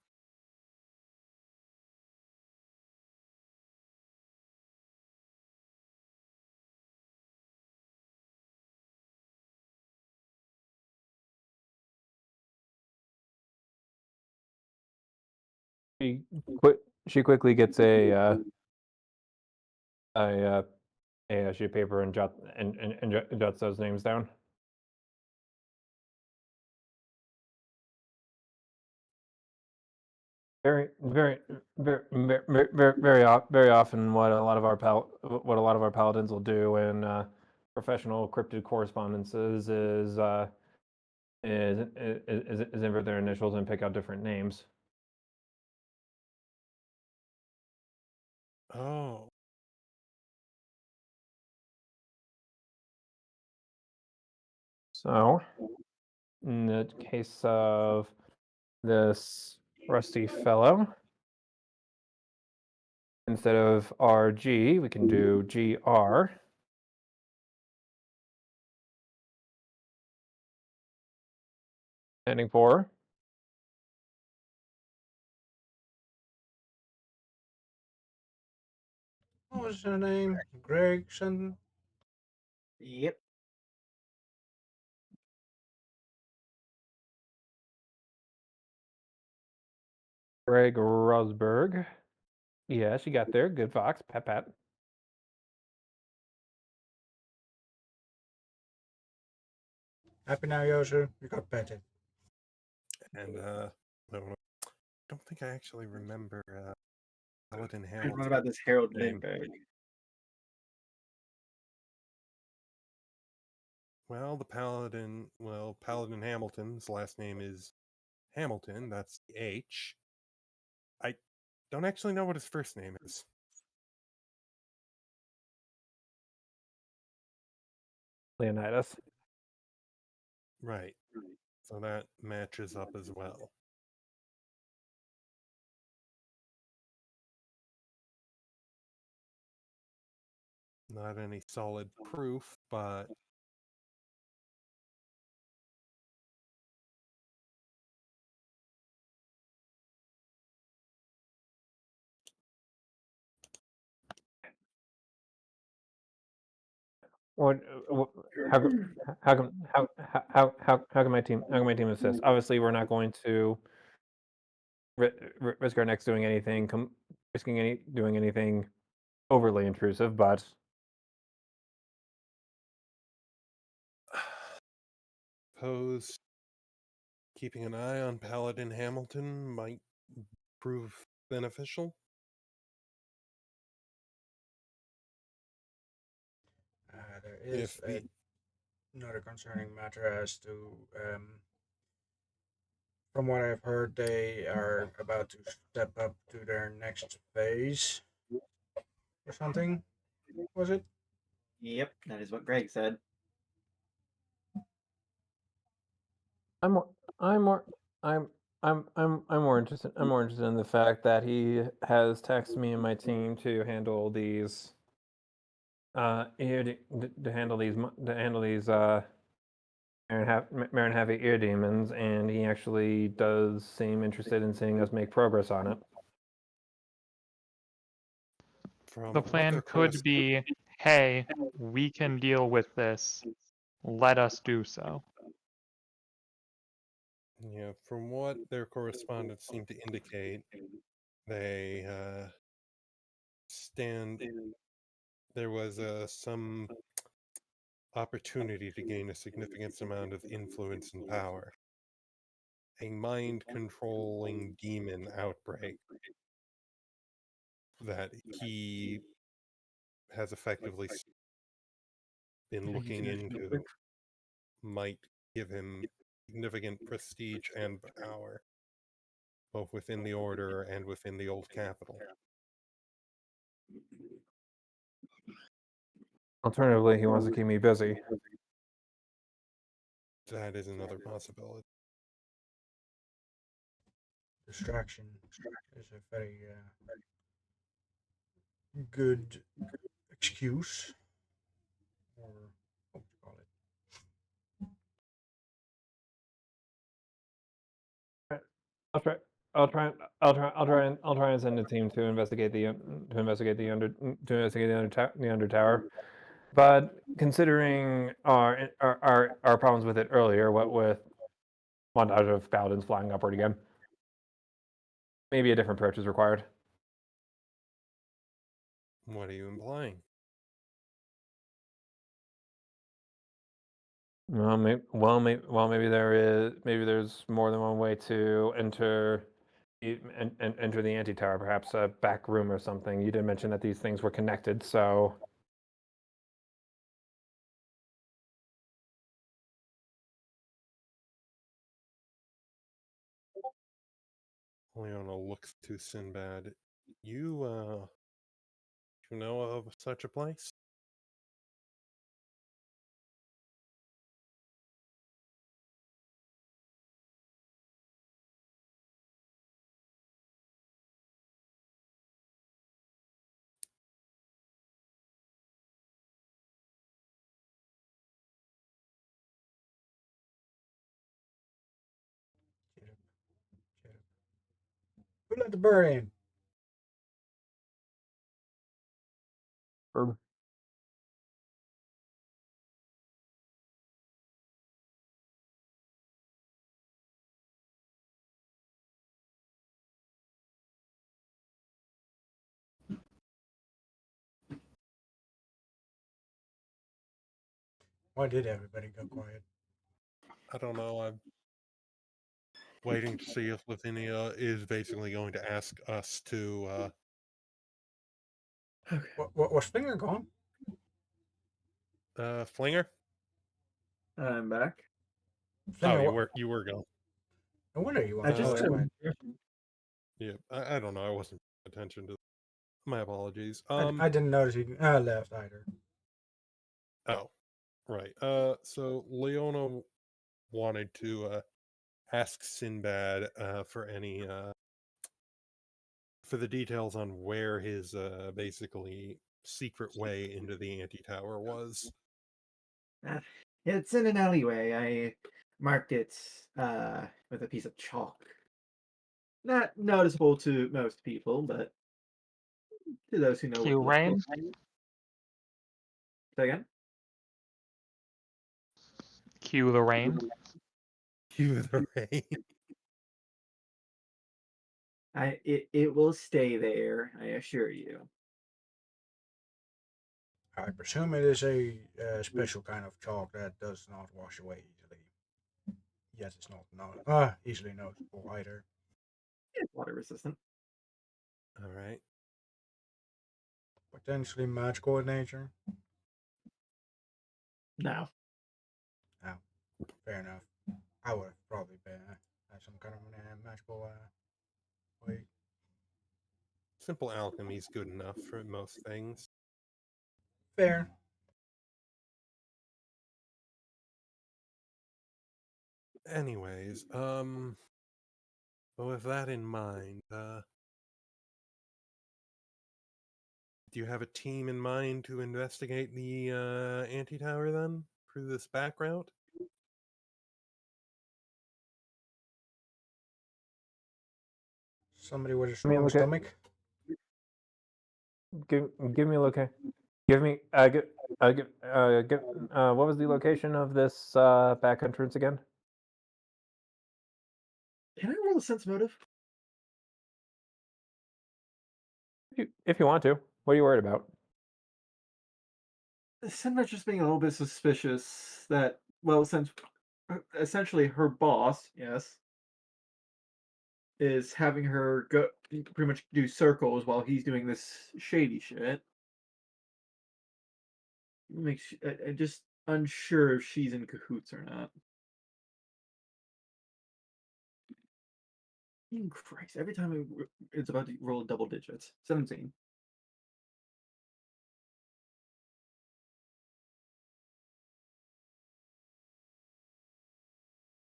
She She quickly gets a sheet of paper and jots those names down. Very often, what a lot of our paladins will do in professional cryptid correspondences is invert their initials and pick out different names. Oh. So, in the case of this rusty fellow, instead of RG, we can do GR. Standing for What was her name? Gregson? Yep. Greg Rosberg. Yes, you got there. Good fox. Pat. Happy now, Yosu. You got petted. And I don't think I actually remember Paladin What Hamilton. about this Harold name. Lindbergh? Well, Paladin Hamilton's last name is Hamilton. That's the H. I don't actually know what his first name is. Leonidas. Right. So that matches up as well. not any solid proof, but What? How? How come? How can my team? How can my team assist? Obviously, we're not going to risk our necks doing anything, doing anything overly intrusive, but suppose keeping an eye on Paladin Hamilton might prove beneficial. There is If the another concerning matter as to, from what I've heard, they are about to step up to their next phase or something. Was it? Yep, that is what Greg said. I'm more, I'm more, I'm more interested. I'm more interested in the fact that he has taxed me and my team to handle these, to handle these, Marin Heavy ear demons, and he actually does seem interested in seeing us make progress on it. from The what plan their could be, hey, we can deal with this. Let us do so. Yeah, from what their correspondence seemed to indicate, they stand. There was some opportunity to gain a significant amount of influence and power. A mind controlling demon outbreak that he has effectively been looking into might give him significant prestige and power, both within the order and within the old capital. Alternatively, he wants to keep me busy. That is another possibility. Distraction is a very good excuse, or what would you call it? I'll try. I'll try and send a team to investigate the under tower. But considering our problems with it earlier, what with montage of paladins flying upward again, maybe a different approach is required. What are you implying? Maybe there's more than one way to enter enter the anti tower. Perhaps a back room or something. You did mention that these things were connected, so. Leona looks to Sinbad. You know of such a place? Cheer up, cheer up. Who let the bird in? Herb. Why did everybody go quiet? I don't know. I'm waiting to see if Lavinia is basically going to ask us to. What was Finger gone? Flinger. I'm back. Flinger, what? You were gone. No wonder you I went just so quiet. Yeah, I don't know. I wasn't paying attention to. My apologies. I didn't notice he left either. Oh, right. So Leona wanted to ask Sinbad for any for the details on where his basically secret way into the anti-tower was. It's in an alleyway. I marked it with a piece of chalk. Not noticeable to most people, but to those who know what Q to look for. Rain? Say again? Cue the rain. Cue the rain. It will stay there, I assure you. I presume it is a special kind of chalk that does not wash away easily. Yes, it's not easily noticeable either. It's water resistant. All right. Potentially magical in nature. No. Oh, fair enough. I would have probably been had some kind of magical way. Simple alchemy is good enough for most things. Fair. Anyways, well, with that in mind, do you have a team in mind to investigate the anti-tower then through this back route? Somebody with a I mean, strong look at stomach. give me a location. Give me what was the location of this back entrance again? Can I roll a sense motive? If you want to. What are you worried about? Senma's just being a little bit suspicious that, well, since essentially her boss, yes, is having her go pretty much do circles while he's doing this shady shit. Makes I'm just unsure if she's in cahoots or not. Christ! Every time it's about to roll double digits, 17.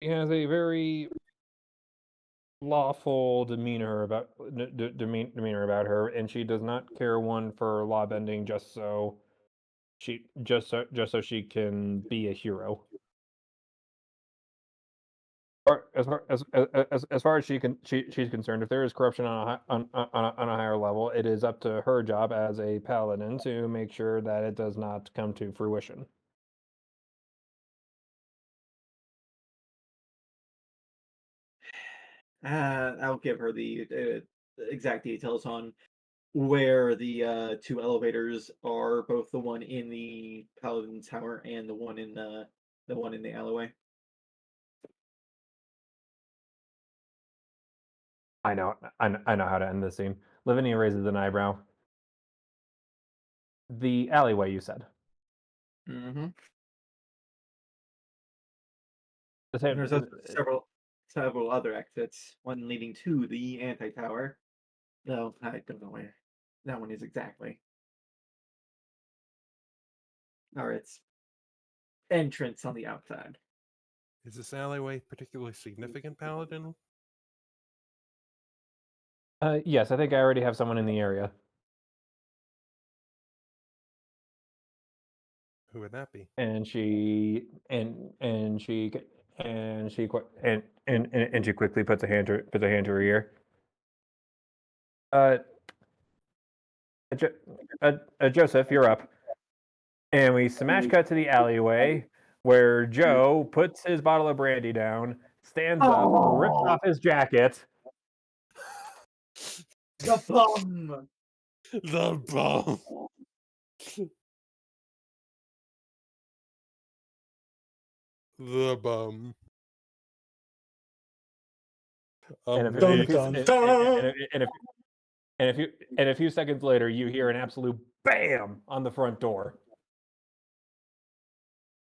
He has a very lawful demeanor about demeanor about her, and she does not care one for law bending just so she can be a hero. As far as she's concerned, if there is corruption on a higher level, it is up to her job as a paladin to make sure that it does not come to fruition. I'll give her the exact details on where the two elevators are, both the one in the Paladin Tower and the one in the alleyway. I know how to end this scene. Lavinia raises an eyebrow. The alleyway, you said. Mm-hmm. The same. There's several other exits, one leading to the anti-tower. Though I don't know where that one is exactly. Or its entrance on the outside. Is this alleyway particularly significant, Paladin? Yes, I think I already have someone in the area. Who would that be? And she quickly puts a hand to her ear. Joseph, you're up. And we smash cut to the alleyway where Joe puts his bottle of brandy down, stands up, rips off his jacket. The bum! The bum! The bum. And a few seconds later, you hear an absolute bam on the front door.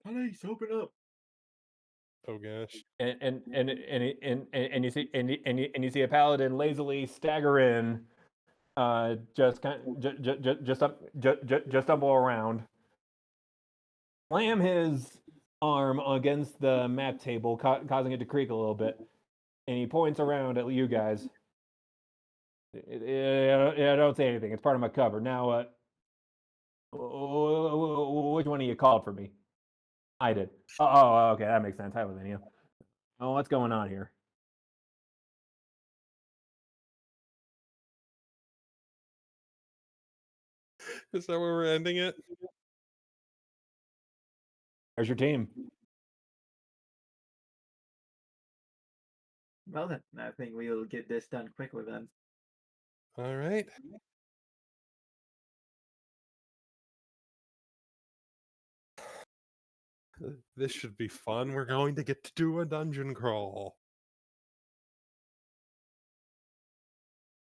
Police, open up! Oh gosh. And you see a paladin lazily stagger in, just stumble around, slam his arm against the map table, causing it to creak a little bit, and he points around at you guys. Yeah, don't say anything. It's part of my cover. Now, Which one of you called for me? I did. Oh, okay, that makes sense. Hi, Lavinia. Oh, what's going on here? Is that where we're ending it? There's your team. Well then, I think we'll get this done quickly then. All right. This should be fun. We're going to get to do a dungeon crawl.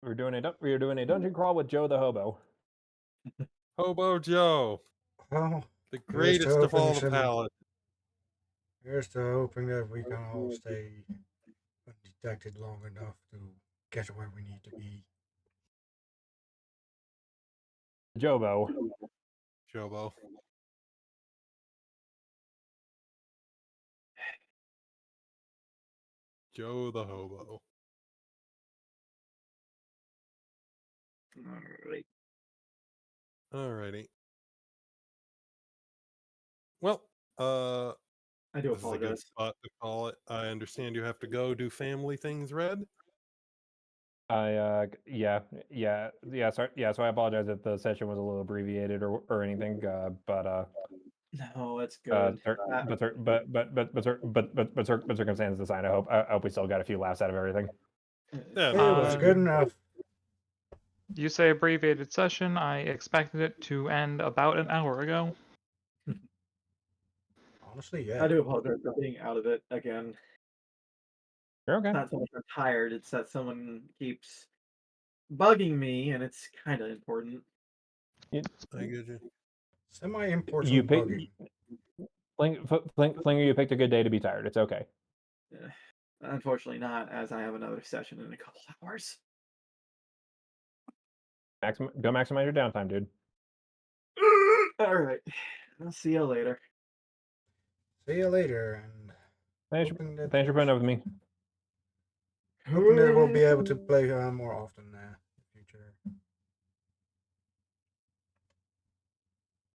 We're doing a dungeon crawl with Joe the Hobo. Hobo Joe, Well, the here's to greatest of hoping all the paladins. here's to hoping that we can all stay undetected long enough to get to where we need to be. Jobo. Jobo. Joe the Hobo. Alright. Alrighty. Well, I do this is a good apologize. spot to call it. I understand you have to go do family things, Red. Yeah. Sorry, so I apologize if the session was a little abbreviated or anything. No, it's good. But circumstances aside, I hope we still got a few laughs out of everything. Yeah, It was Uh, good enough. You say abbreviated session. I expected it to end about an hour ago. Honestly, yeah. I do apologize for being out of it again. You're okay. It's not so much I'm tired, it's that someone keeps bugging me, and it's kind of important. I get you. You Semi-important pick, bugging. Flinger, you picked a good day to be tired. It's okay. Unfortunately, not, as I have another session in a couple hours. Go maximize your downtime, dude. Alright, I'll see you later. See you later, and Thanks hoping that for putting up with me. hoping that we'll be able to play more often.